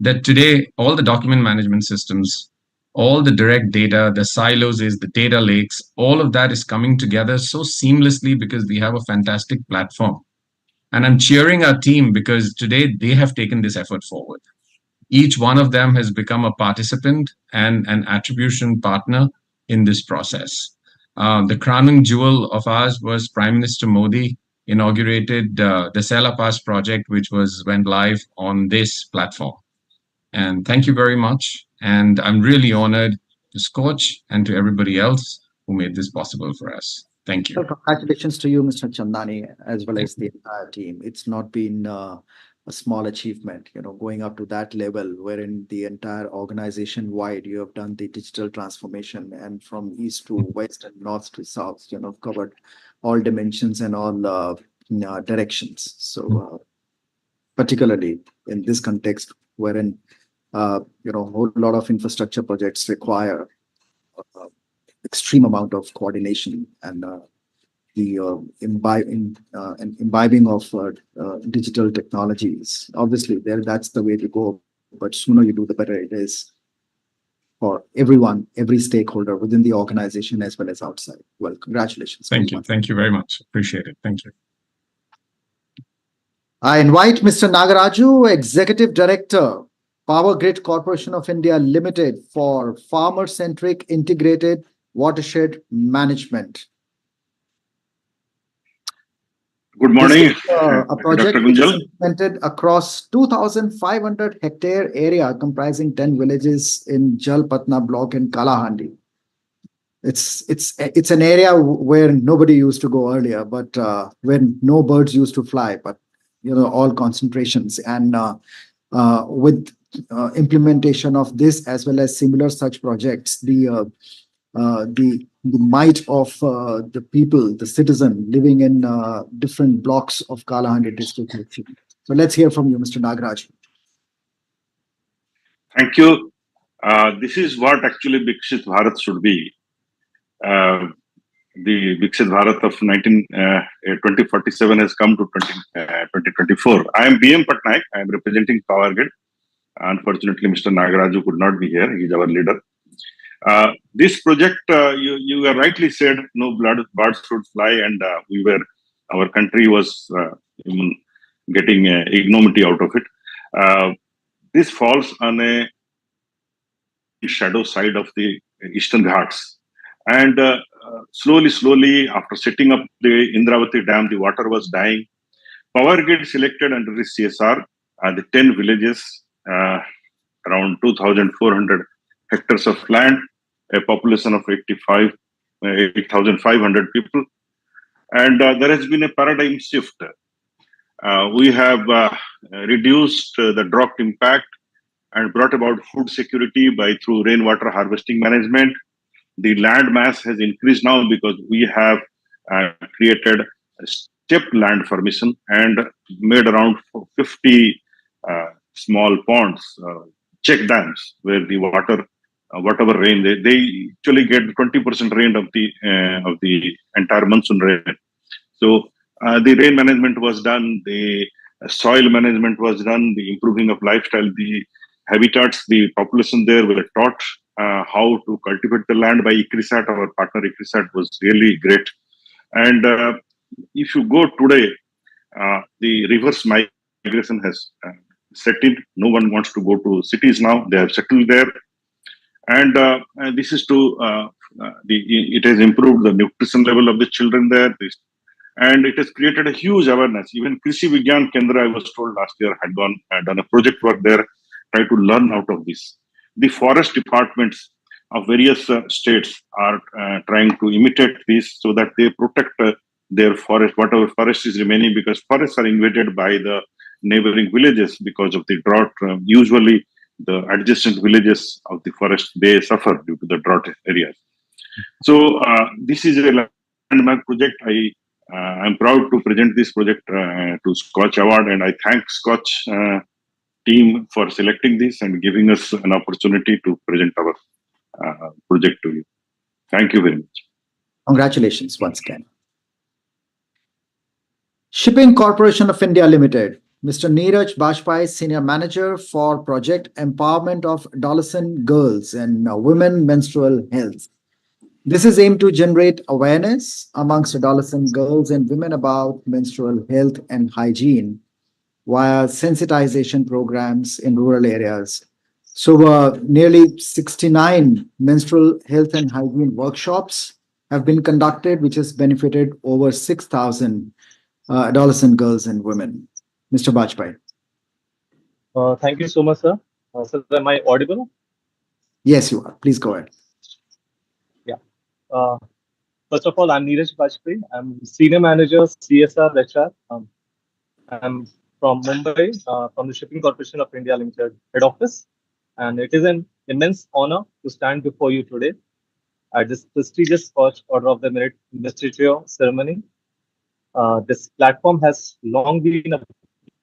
that today all the document management systems, all the direct data, the silos, the data lakes, all of that is coming together so seamlessly because we have a fantastic platform. And I'm cheering our team because today they have taken this effort forward. Each one of them has become a participant and an attribution partner in this process. The crowning jewel of ours was Prime Minister Modi inaugurated the Sell Pass project, which went live on this platform. And thank you very much. And I'm really honored to Scotch and to everybody else who made this possible for us. Thank you. Well, congratulations to you, Mr. Chandani, as well as the entire team. It's not been a small achievement, going up to that level, wherein the entire organization wide, you have done the digital transformation, and from east to west and north to south, covered all dimensions and all directions. So particularly in this context, wherein a whole lot of infrastructure projects require extreme amount of coordination and the imbibing of digital technologies. Obviously, that's the way to go. But sooner you do, the better it is for everyone, every stakeholder within the organization as well as outside. Well, congratulations. Thank you. Thank you very much. Appreciate it. Thank you. I invite Mr. Nagaraju, Executive Director, Power Grid Corporation of India Limited, for farmer-centric integrated watershed management. Good morning, A project Dr. which is Gunjal. implemented across 2,500 hectare area comprising 10 villages in Jalpatna block in Kalahandi. It's an area where nobody used to go earlier, but when no birds used to fly, but all concentrations. And with implementation of this as well as similar such projects, the the might of the people, the citizen living in different blocks of Kalahandi district. So let's hear from you, Mr. Nagaraj. Thank you. This is what actually Viksit Bharat should be. The Viksit Bharat of 2047 has come to 2024. I am BM Patnaik. I am representing Power Grid. Unfortunately, Mr. Nagaraju could not be here. He is our leader. This project, you have rightly said, no birds should fly, and our country was getting ignominy out of it. This falls on a shadow side of the Eastern Ghats. And slowly, after setting up the Indravati Dam, the water was dying. Power Grid selected under the CSR the 10 villages, around 2,400 hectares of land, a population of 8,500 people. And there has been a paradigm shift. We have reduced the drought impact and brought about food security through rainwater harvesting management. The land mass has increased now because we have created a stepped land formation and made around 50 small ponds, check dams, where the water, whatever rain, they actually get 20% rain of the entire monsoon rain. So the rain management was done, the soil management was done, the improving of lifestyle, the habitats, the population there were taught how to cultivate the land by ICRISAT. Our partner ICRISAT was really great. And if you go today, the reverse migration has set in. No one wants to go to cities now. They have settled there. And this is it has improved the nutrition level of the children there. And it has created a huge awareness. Even Krishi Vigyan Kendra, I was told last year, had done a project work there, try to learn out of this. The forest departments of various states are trying to imitate this so that they protect their forest, whatever forest is remaining, because forests are invaded by the neighboring villages because of the drought. Usually, the adjacent villages of the forest, they suffer due to the drought areas. So this is a landmark project. I'm proud to present this project to SKOCH Award, and I thank SKOCH team for selecting this and giving us an opportunity to present our project to you. Thank you very much. Congratulations once again. Shipping Corporation of India Limited, Mr. Neeraj Bajpai, Senior Manager for Project Empowerment of Adolescent Girls and Women Menstrual Health. This is aimed to generate awareness amongst adolescent girls and women about menstrual health and hygiene via sensitization programs in rural areas. So nearly 69 menstrual health and hygiene workshops have been conducted, which has benefited over 6,000 adolescent girls and women. Mr. Bajpai. Thank you so much, sir. Sir, am I audible? Yes, you are. Please go ahead. Yeah. First of all, I'm Neeraj Bajpai. I'm Senior Manager, CSR HR. I'm from Mumbai, from the Shipping Corporation of India Limited head office. And it is an immense honor to stand before you today at this prestigious SKOCH Order of the Merit investiture ceremony. This platform has long been a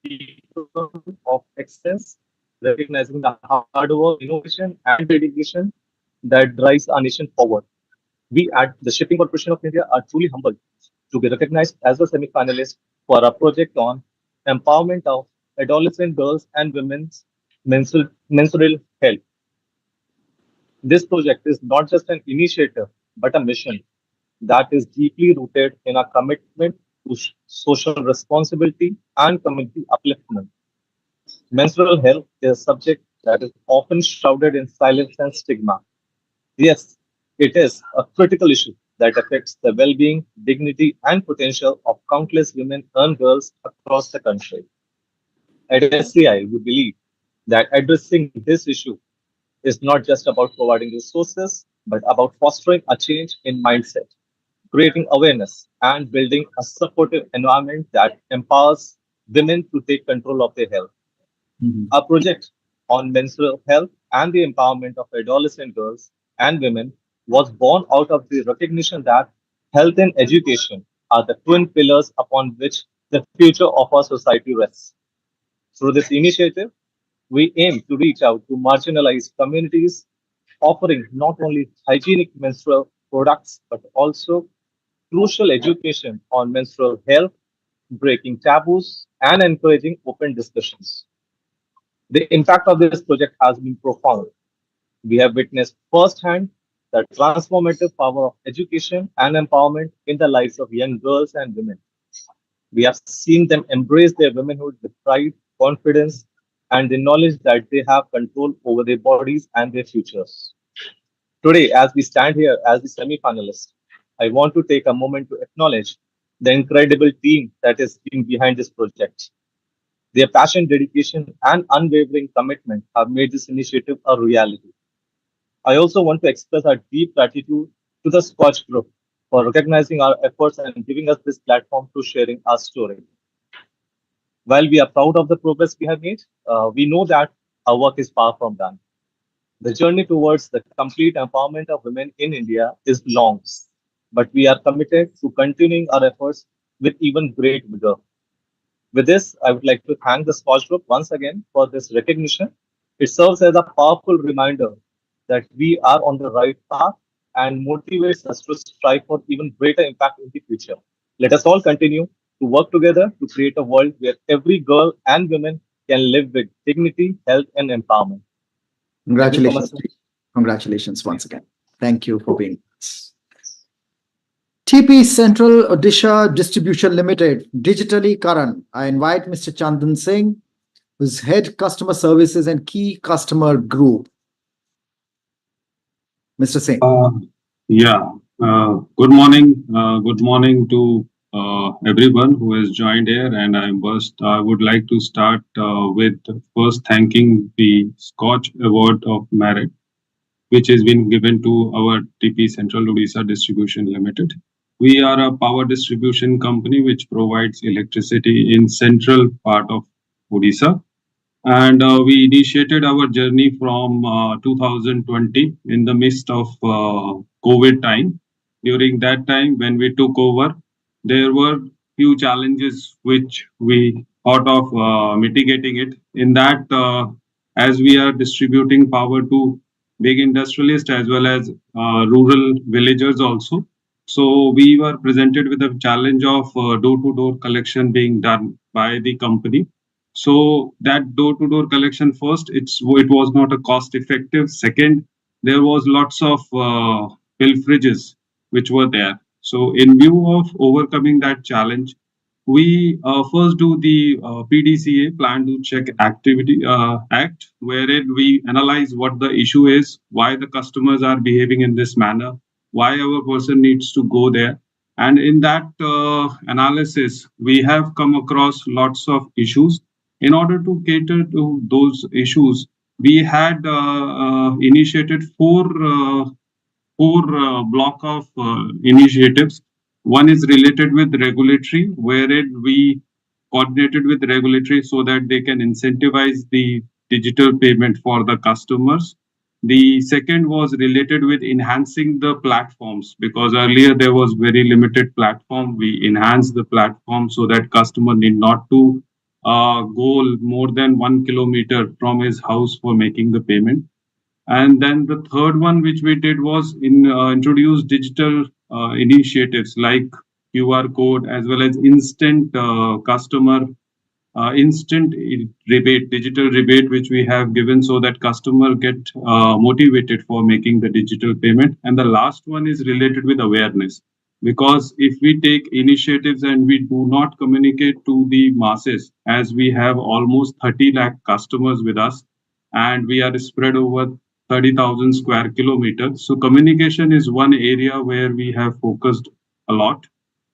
beacon of excellence, recognizing the hard work, innovation, and dedication that drives our nation forward. We at the Shipping Corporation of India are truly humbled to be recognized as a semi-finalist for our project on empowerment of adolescent girls and women's menstrual health. This project is not just an initiative, but a mission that is deeply rooted in our commitment to social responsibility and community upliftment. Menstrual health is a subject that is often shrouded in silence and stigma. Yes, it is a critical issue that affects the well-being, dignity, and potential of countless women and girls across the country. At SCI, we believe that addressing this issue is not just about providing resources, but about fostering a change in mindset, creating awareness, and building a supportive environment that empowers women to take control of their health. Our project on menstrual health and the empowerment of adolescent girls and women was born out of the recognition that health and education are the twin pillars upon which the future of our society rests. Through this initiative, we aim to reach out to marginalized communities, offering not only hygienic menstrual products but also crucial education on menstrual health, breaking taboos, and encouraging open discussions. The impact of this project has been profound. We have witnessed firsthand the transformative power of education and empowerment in the lives of young girls and women. We have seen them embrace their womanhood with pride, confidence, and the knowledge that they have control over their bodies and their futures. Today, as we stand here as the semi-finalists, I want to take a moment to acknowledge the incredible team that is behind this project. Their passion, dedication, and unwavering commitment have made this initiative a reality. I also want to express our deep gratitude to the Scotch Group for recognizing our efforts and giving us this platform to sharing our story. While we are proud of the progress we have made, we know that our work is far from done. The journey towards the complete empowerment of women in India is long, but we are committed to continuing our efforts with even great vigor. With this, I would like to thank the Scotch Group once again for this recognition. It serves as a powerful reminder that we are on the right path and motivates us to strive for even greater impact in the future. Let us all continue to work together to create a world where every girl and woman can live with dignity, health, and empowerment. Thank you so much, Congratulations. sir. Congratulations once again. Thank you for being with us. TP Central Odisha Distribution Limited, digitally Karan. I invite Mr. Chandan Singh, who's Head Customer Services and Key Customer Group. Mr. Singh. Good morning. Good morning to everyone who has joined here. And I would like to start with first thanking the Scotch Award of Merit, which has been given to our TP Central Odisha Distribution Limited. We are a power distribution company which provides electricity in central part of Odisha. And we initiated our journey from 2020 in the midst of COVID time. During that time, when we took over, there were few challenges which we thought of mitigating it. In that, as we are distributing power to big industrialists as well as rural villagers also. So we were presented with a challenge of door-to-door collection being done by the company. So that door-to-door collection, first, it was not a cost-effective. Second, there was lots of pilferages which were there. So in view of overcoming that challenge, we first do the PDCA, Plan to Check Activity Act, wherein we analyze what the issue is, why the customers are behaving in this manner, why our person needs to go there. And in that analysis, we have come across lots of issues. In order to cater to those issues, we had initiated four block of initiatives. One is related with regulatory, wherein we coordinated with regulatory so that they can incentivize the digital payment for the customers. The second was related with enhancing the platforms, because earlier there was very limited platform. We enhanced the platform so that customer need not to go more than 1 kilometer from his house for making the payment. And then the third one which we did was introduce digital initiatives like QR code as well as instant instant rebate, digital rebate, which we have given so that customer get motivated for making the digital payment. And the last one is related with awareness, because if we take initiatives and we do not communicate to the masses, as we have almost 30 lakh customers with us and we are spread over 30,000 square kilometers. So communication is one area where we have focused a lot.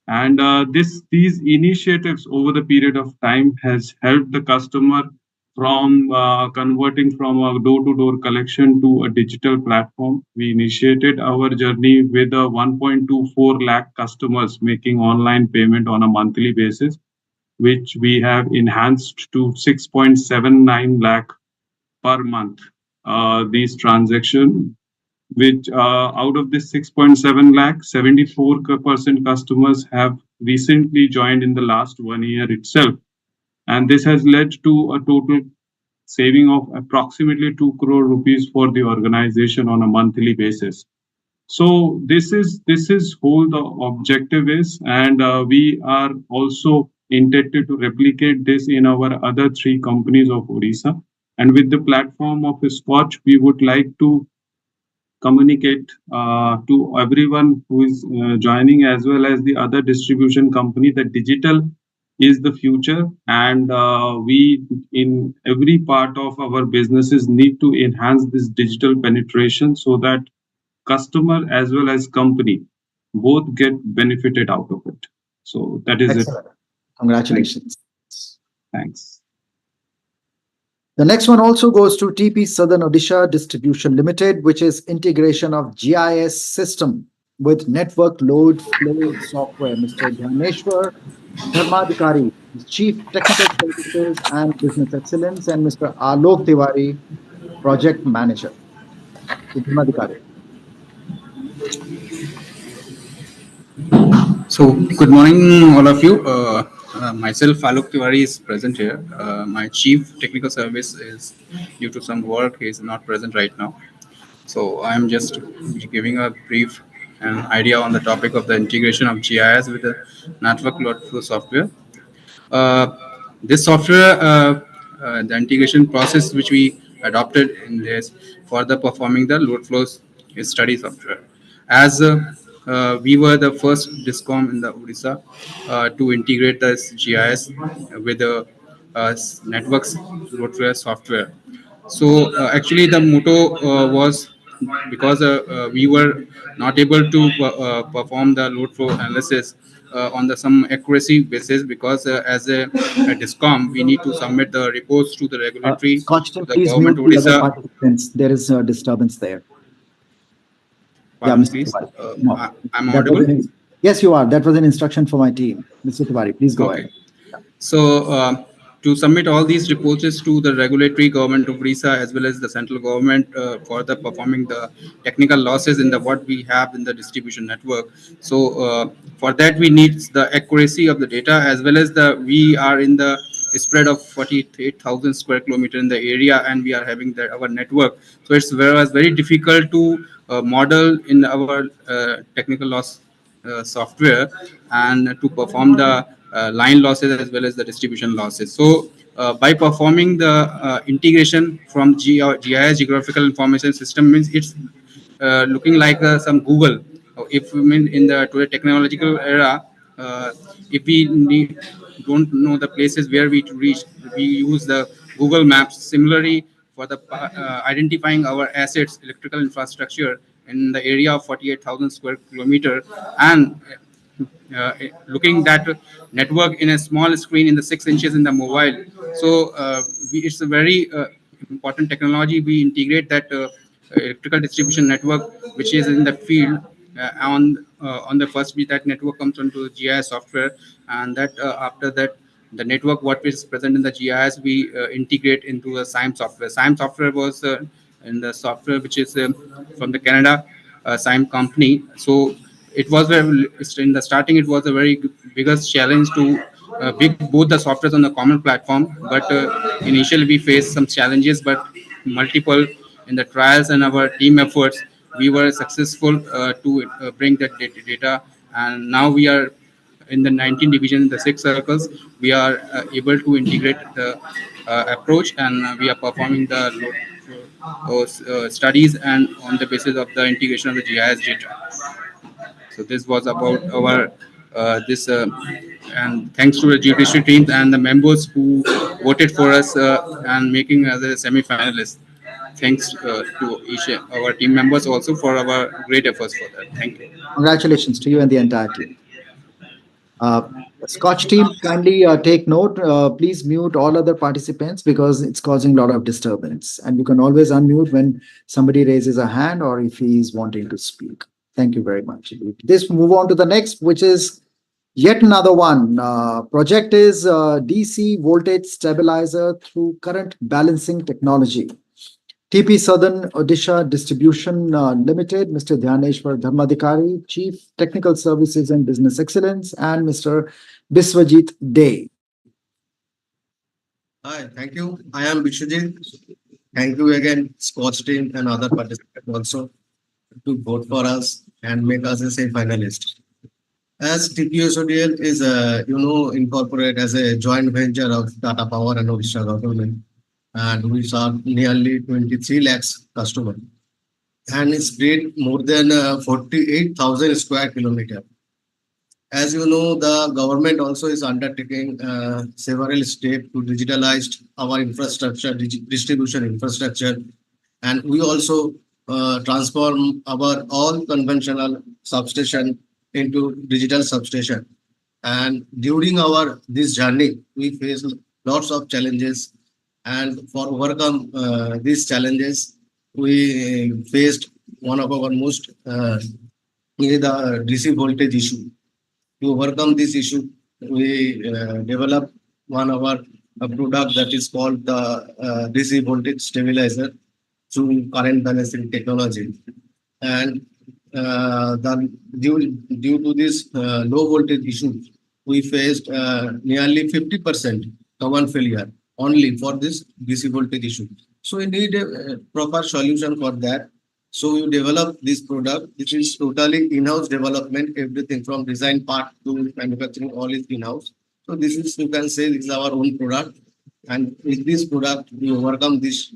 And these initiatives over the period of time has helped the customer from converting from a door-to-door collection to a digital platform. We initiated our journey with a 1.24 lakh customers making online payment on a monthly basis, which we have enhanced to 6.79 lakh per month. These transactions which out of this 6.7 lakh, 74% customers have recently joined in the last 1 year itself. And this has led to a total saving of approximately 2 crore rupees for the organization on a monthly basis. So this is whole the objective is, and we are also intended to replicate this in our other 3 companies of Odisha. And with the platform of Scotch, we would like to communicate to everyone who is joining, as well as the other distribution company, that digital is the future, and we in every part of our businesses need to enhance this digital penetration so that customer as well as company both get benefited out of it. So that is Excellent. Congratulations. Thanks. The next one also goes to TP Southern Odisha Distribution Limited, which is integration of GIS system with network load flow software. Mr. Dhaneshwar Dharmadhikari, Chief Technical Services and Business Excellence, and Mr. Alok Tiwari, Project Manager. Dharmadhikari. So, good morning, all of you. Myself, Alok Tiwari, is present here. My Chief Technical Service is due to some work. He is not present right now. So, I am just giving a brief idea on the topic of the integration of GIS with the network load flow software. This software, the integration process which we adopted in this for the performing the load flows study software. As we were the first discom in the Odisha to integrate this GIS with the networks load flow software. So actually the motto was because we were not able to perform the load flow analysis on the some accuracy basis, because as a discom we need to submit the reports to the regulatory, Scotch to team, the please government mute the other Odisha. participants. There is a disturbance there. Pardon, Mr. please. Tiwari. No, I'm that was audible. yes, you are. That was an instruction for my team. Mr. Tiwari, please go Okay. ahead. So to submit all these reports to the regulatory government of Odisha as well as the central government for the performing the technical losses in the what we have in the distribution network. So for that we need the accuracy of the data, as well as the we are in the spread of 48,000 square kilometer in the area, and we are having our network. So it's very difficult to model in our technical loss software and to perform the line losses as well as the distribution losses. So by performing the integration from GIS geographical information system, means it's looking like some Google. If we mean in the today technological era, if we don't know the places where we to reach, we use the Google Maps. Similarly, for the identifying our assets, electrical infrastructure in the area of 48,000 square kilometer, and looking that network in a small screen in the 6 inches in the mobile. So it's a very important technology. We integrate that electrical distribution network which is in the field on the first bit. That network comes onto the GIS software, and that after that the network what is present in the GIS we integrate into the SIME software. SIME software was in the software which is from the Canada SIME company. So it was in the starting it was a very biggest challenge to pick both the softwares on the common platform, but initially we faced some challenges, but multiple in the trials and our team efforts we were successful to bring that data, and now we are in the 19 division in the 6 circles. We are able to integrate the approach, and we are performing the studies and on the basis of the integration of the GIS data. So this was about our this and thanks to the judiciary team and the members who voted for us and making us a semi-finalist. Thanks to each our team members also for our great efforts for that. Thank you. Congratulations to you and the entire team. Scotch team, kindly take note. Please mute all other participants because it's causing a lot of disturbance. And you can always unmute when somebody raises a hand or if he is wanting to speak. Thank you very much. Let's move on to the next, which is yet another one. Project is DC voltage stabilizer through current balancing technology. TP Southern Odisha Distribution Limited, Mr. Dhyaneshwar Dharmadhikari, Chief Technical Services and Business Excellence, and Mr. Biswajit Dey. Hi, thank you. I am Vishwajit. Thank you again, SKOCH team and other participants also to vote for us and make us a finalist. As TPSODL is, incorporated as a joint venture of Tata Power and Odisha government, and we serve nearly 23 lakhs customers, and it's spread more than 48,000 square kilometers. As you know, the government also is undertaking several steps to digitalize our infrastructure, distribution infrastructure, and we also transform our all conventional substation into digital substation. And during our this journey, we face lots of challenges, and for overcome these challenges, we faced one of our most the DC voltage issue. To overcome this issue, we developed one of our product that is called the DC voltage stabilizer through current balancing technology. And due to this low voltage issue, we faced nearly 50% common failure only for this DC voltage issue. So we need a proper solution for that. So we developed this product, which is totally in-house development, everything from design part to manufacturing, all is in-house. So this is, you can say, this is our own product. And with this product, we overcome this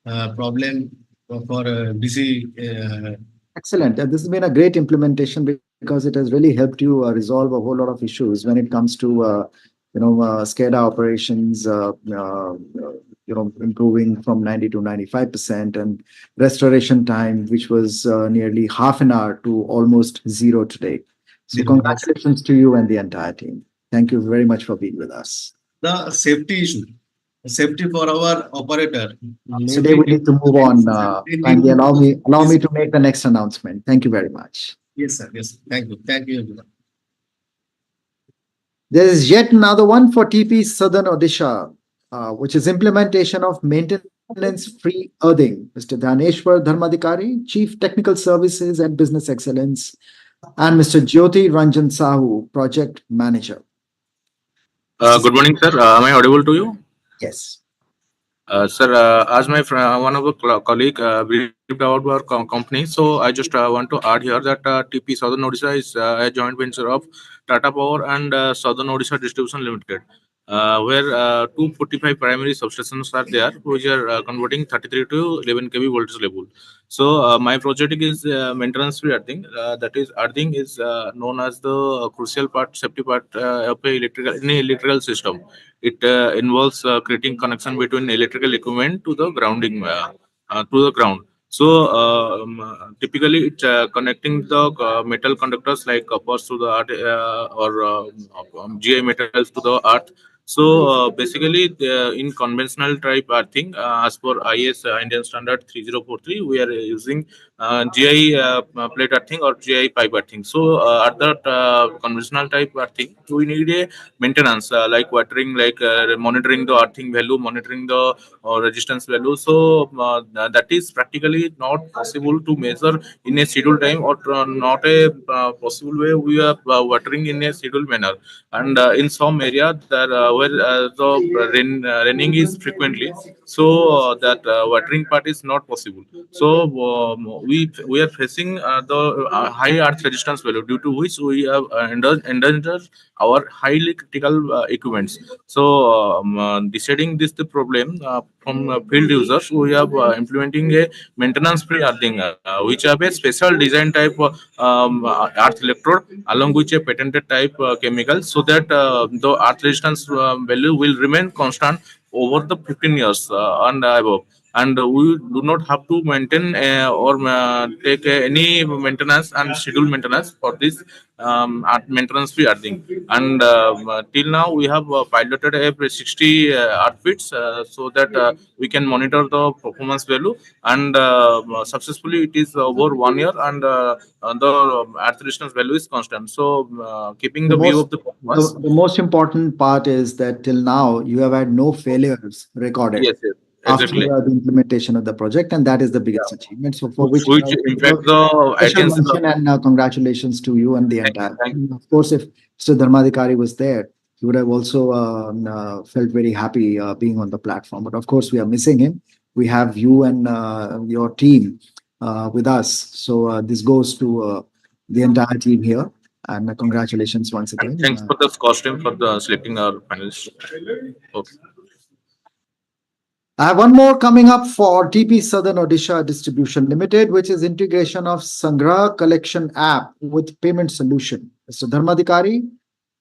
problem for DC. Excellent. This has been a great implementation because it has really helped you resolve a whole lot of issues when it comes to SCADA operations, improving from 90 to 95%, and restoration time, which was nearly half an hour to almost zero today. So congratulations to you and the entire team. Thank you very much for being with us. The safety issue, safety for our operator. Today we need to move on. Kindly allow me to make the next announcement. Thank you very much. Yes, sir. Yes. Thank you. Thank you, everyone. There is yet another one for TP Southern Odisha, which is implementation of maintenance-free earthing. Mr. Dhaneshwar Dharmadhikari, Chief Technical Services and Business Excellence, and Mr. Jyoti Ranjan Sahu, Project Manager. Good morning, sir. Am I audible to you? Yes. Sir, as my friend, one of the colleague briefed about our company, so I just want to add here that TP Southern Odisha is a joint venture of Tata Power and Southern Odisha Distribution Limited, where 245 primary substations are there, which are converting 33 to 11 kV voltage level. So my project is maintenance-free earthing. That is, earthing is known as the crucial part, safety part of a electrical system. It involves creating connection between electrical equipment to the grounding to the ground. So typically, it's connecting the metal conductors like coppers to the earth or GI metals to the earth. So basically, in conventional type earthing, as per IS Indian Standard 3043, we are using GI plate earthing or GI pipe earthing. So at that conventional type earthing, we need a maintenance like watering, like monitoring the earthing value, monitoring the resistance value. So that is practically not possible to measure in a scheduled time, or not a possible way we are watering in a scheduled manner. And in some area that where the raining is frequently, so that watering part is not possible. So we are facing the high earth resistance value, due to which we have endangered our highly critical equipments. So deciding this the problem from field users, we have implementing a maintenance-free earthing, which have a special design type earth electrode along with a patented type chemical, so that the earth resistance value will remain constant over the 15 years and above. And we do not have to maintain or take any maintenance and schedule maintenance for this maintenance free earthing. And till now we have piloted a 60 earth fits, so that we can monitor the performance value. And successfully it is over 1 year, and the earth resistance value is constant. So keeping the view of the performance. The most important part is that till now you have had no failures recorded. Yes, yes. after exactly. the implementation of the project, and that is the biggest achievement. So for which Which impact the special attention. mention and congratulations to you and the entire Thank team. Of course, if Mr. Dharmadhikari was there, he would have also felt very happy being on the platform. But of course, we are missing him. We have you and your team with us. So this goes to the entire team here. And congratulations once again. Thanks for the SKOCH team for the selecting our panelists. Okay. I have one more coming up for TP Southern Odisha Distribution Limited, which is integration of Sangrah collection app with payment solution. Mr. Dharmadhikari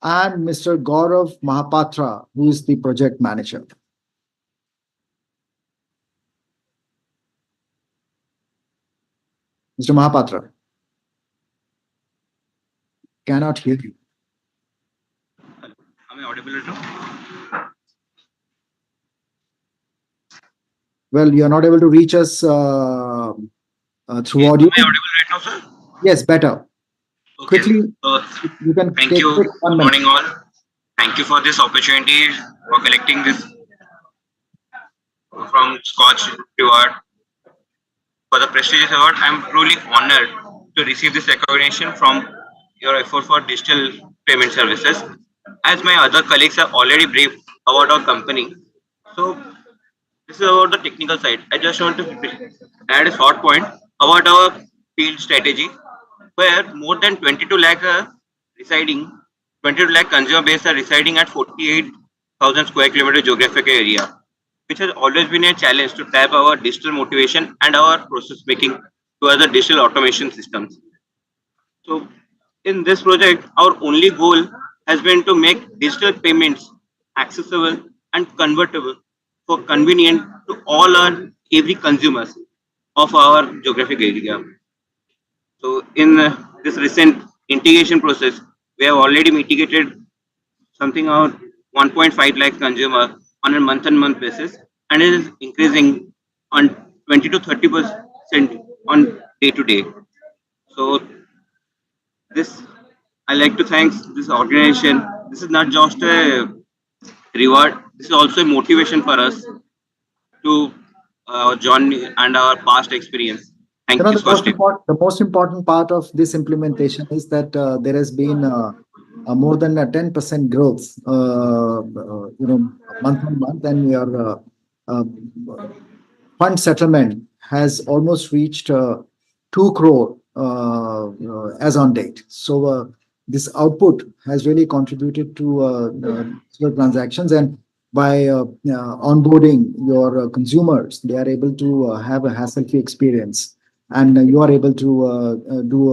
and Mr. Gaurav Mahapatra, who is the project manager. Mr. Mahapatra, cannot hear you. Am I audible now? Well, you're not able to reach us through audio. Am I audible right now, sir? Yes, better. Okay. Quickly, you can Thank take you. quick 1 Good minute. morning, all. Thank you for this opportunity for collecting this from SKOCH Reward. For the prestigious award, I am truly honored to receive this recognition from your effort for digital payment services. As my other colleagues have already briefed about our company, so this is about the technical side. I just want to add a short point about our field strategy, where more than 22 lakh residing, 22 lakh consumer base are residing at 48,000 square kilometer geographic area, which has always been a challenge to tap our digital motivation and our process making to other digital automation systems. So in this project, our only goal has been to make digital payments accessible and convertible for convenient to all our every consumers of our geographic area. So in this recent integration process, we have already mitigated something around 1.5 lakh consumer on a month-on-month basis, and it is increasing on 20 to 30% on day to day. So this, I like to thank this organization. This is not just a reward. This is also a motivation for us to journey and our past experience. Thank you, Scotch team. The most important part of this implementation is that there has been more than a 10% growth, month on month, and your fund settlement has almost reached 2 crore as on date. So this output has really contributed to transactions, and by onboarding your consumers, they are able to have a hassle-free experience, and you are able to do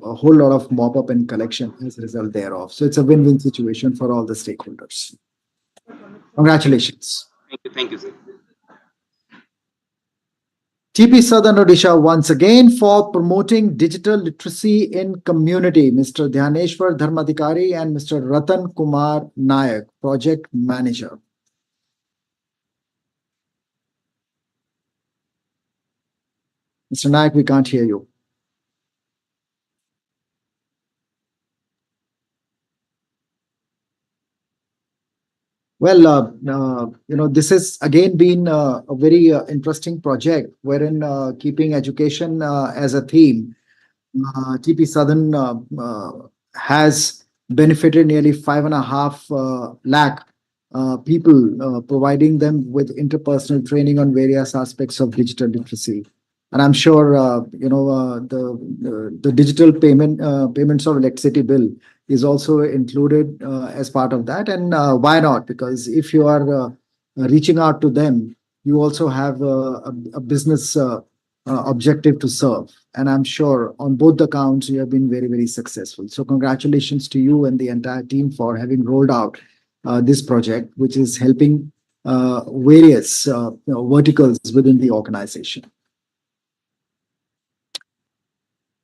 a whole lot of mop-up and collection as a result thereof. So it's a win-win situation for all the stakeholders. Congratulations. Thank you, sir. TP Southern Odisha once again for promoting digital literacy in community. Mr. Dhyaneshwar Dharmadhikari and Mr. Ratan Kumar Nayak, project manager. Mr. Nayak, we can't hear you. Well, this has again been a very interesting project wherein keeping education as a theme, TP Southern has benefited nearly 5.5 lakh people, providing them with interpersonal training on various aspects of digital literacy. And I'm sure the digital payments of electricity bill is also included as part of that. And why not? Because if you are reaching out to them, you also have a business objective to serve. And I'm sure on both the counts, you have been very, very successful. So congratulations to you and the entire team for having rolled out this project, which is helping various verticals within the organization.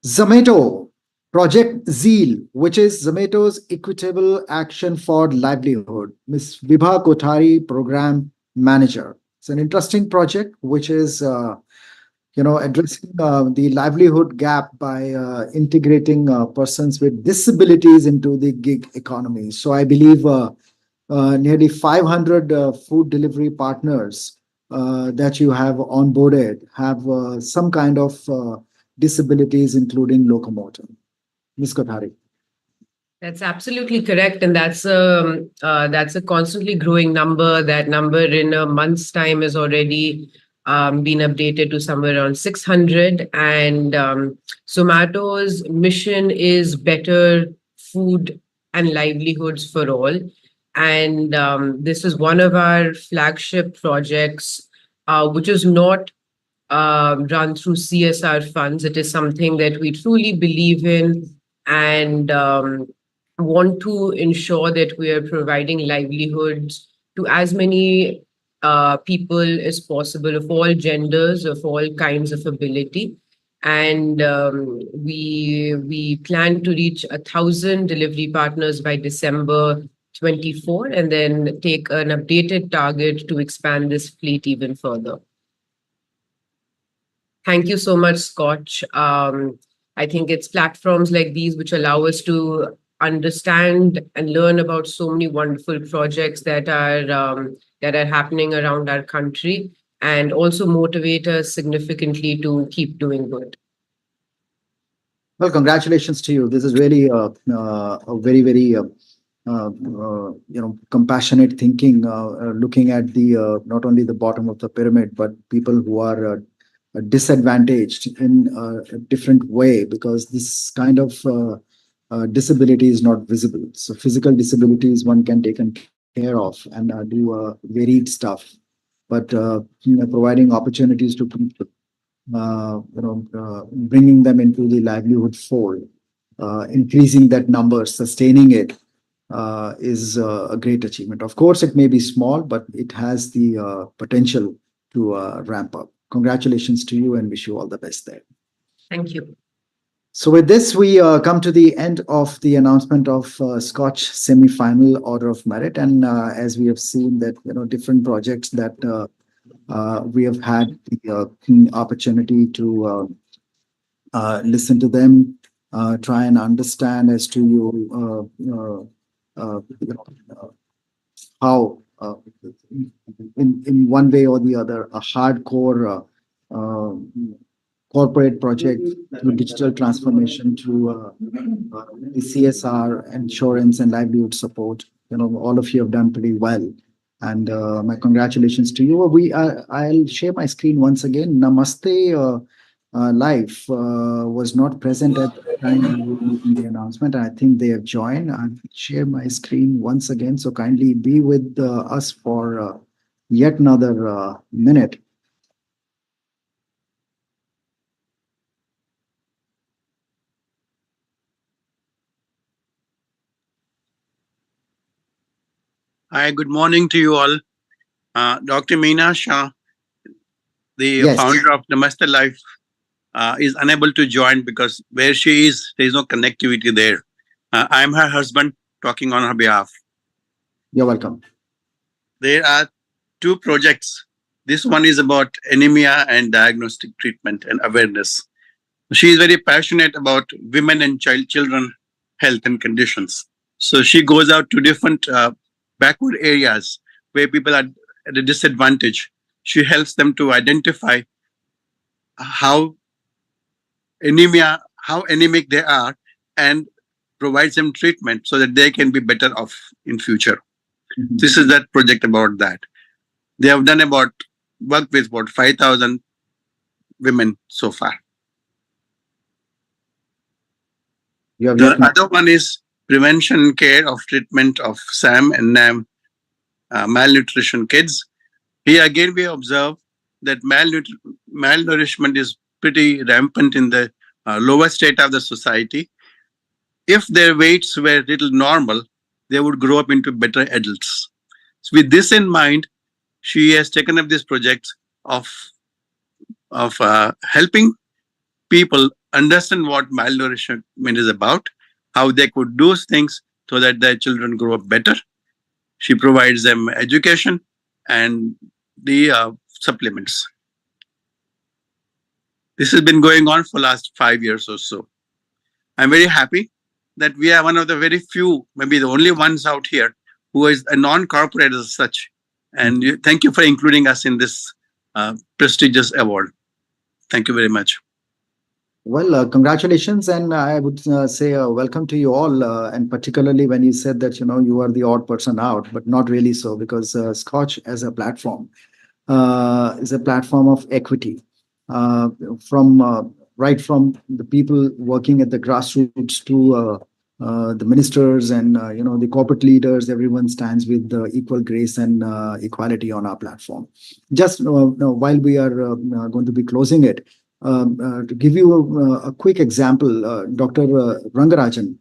Zomato, Project Zeal, which is Zomato's Equitable Action for Livelihood. Ms. Vibha Kothari, Program Manager. It's an interesting project, which is addressing the livelihood gap by integrating persons with disabilities into the gig economy. So I believe nearly 500 food delivery partners that you have onboarded have some kind of disabilities, including locomotor. Ms. Kothari. That's absolutely correct, and that's a constantly growing number. That number in a month's time has already been updated to somewhere around 600. And Zomato's mission is better food and livelihoods for all. And this is one of our flagship projects, which is not run through CSR funds. It is something that we truly believe in and want to ensure that we are providing livelihoods to as many people as possible, of all genders, of all kinds of ability. And we plan to reach 1,000 delivery partners by December 24, and then take an updated target to expand this fleet even further. Thank you so much, Scotch. I think it's platforms like these which allow us to understand and learn about so many wonderful projects that are happening around our country, and also motivate us significantly to keep doing good. Well, congratulations to you. This is really a very, very compassionate thinking, looking at the not only the bottom of the pyramid, but people who are disadvantaged in a different way, because this kind of disability is not visible. So physical disabilities one can take care of and do varied stuff, but providing opportunities to people, bringing them into the livelihood fold, increasing that number, sustaining it, is a great achievement. Of course, it may be small, but it has the potential to ramp up. Congratulations to you and wish you all the best there. Thank you. So with this, we come to the end of the announcement of Scotch semi-final order of merit. And as we have seen that, different projects that we have had the opportunity to listen to them, try and understand as to how in one way or the other, a hardcore corporate project through digital transformation to the CSR, insurance and livelihood support. All of you have done pretty well. And my congratulations to you. I'll share my screen once again. Namaste Live was not present at the time we were making the announcement. I think they have joined. I'll share my screen once again. So kindly be with us for yet another minute. Hi, good morning to you all. Dr. Meena Shah, the founder of Namaste Life, is unable to join because where she is, there is no connectivity there. I'm her husband talking on her behalf. You're welcome. There are two projects. This one is about anemia and diagnostic treatment and awareness. She is very passionate about women and children health and conditions. So she goes out to different backward areas where people are at a disadvantage. She helps them to identify how anemic they are, and provides them treatment so that they can be better off in future. Mm-hmm. This is that project about that. They have done worked with about 5,000 women so far. The other one is prevention care of treatment of SAM and NAM malnutrition kids. Here again, we observe that malnourishment is pretty rampant in the lower state of the society. If their weights were little normal, they would grow up into better adults. So with this in mind, she has taken up this project of helping people understand what malnourishment is about, how they could do things so that their children grow up better. She provides them education and the supplements. This has been going on for the last 5 years or so. I'm very happy that we are one of the very few, maybe the only ones out here, who is a non-corporate as such. And thank you for including us in this prestigious award. Thank you very much. Well, congratulations, and I would say welcome to you all, and particularly when you said that you are the odd person out, but not really so, because Scotch as a platform is a platform of equity, from right from the people working at the grassroots to the ministers and the corporate leaders. Everyone stands with equal grace and equality on our platform. Just while we are going to be closing it. To give you a quick example, Dr. Rangarajan,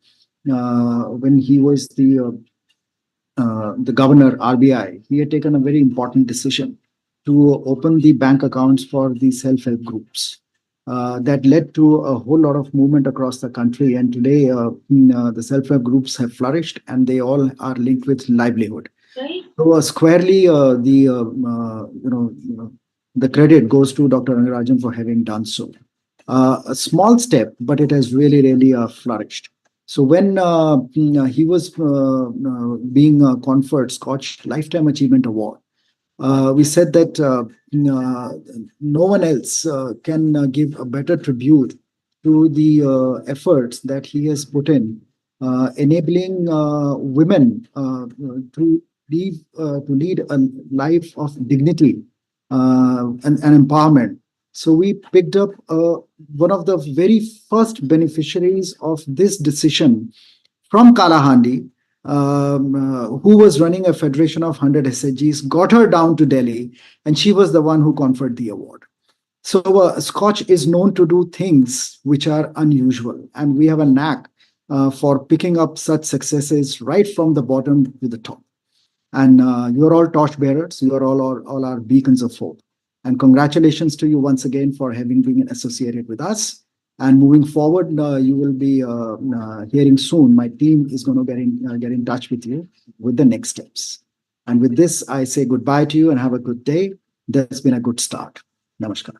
when he was the governor RBI, he had taken a very important decision to open the bank accounts for the self-help groups. That led to a whole lot of movement across the country, and today the self-help groups have flourished, and they all are linked with livelihood. So squarely, the credit goes to Dr. Rangarajan for having done so. A small step, but it has really flourished. So when he was being conferred Scotch Lifetime Achievement Award, we said that no one else can give a better tribute to the efforts that he has put in, enabling women to lead a life of dignity and empowerment. So we picked up one of the very first beneficiaries of this decision from Kalahandi, who was running a federation of 100 SHGs, got her down to Delhi, and she was the one who conferred the award. So Scotch is known to do things which are unusual, and we have a knack for picking up such successes right from the bottom to the top. And you're all torch bearers. You are all our beacons of hope. And congratulations to you once again for having been associated with us. And moving forward, you will be hearing soon. My team is going to get in touch with you with the next steps. And with this, I say goodbye to you and have a good day. That's been a good start. Namaskar.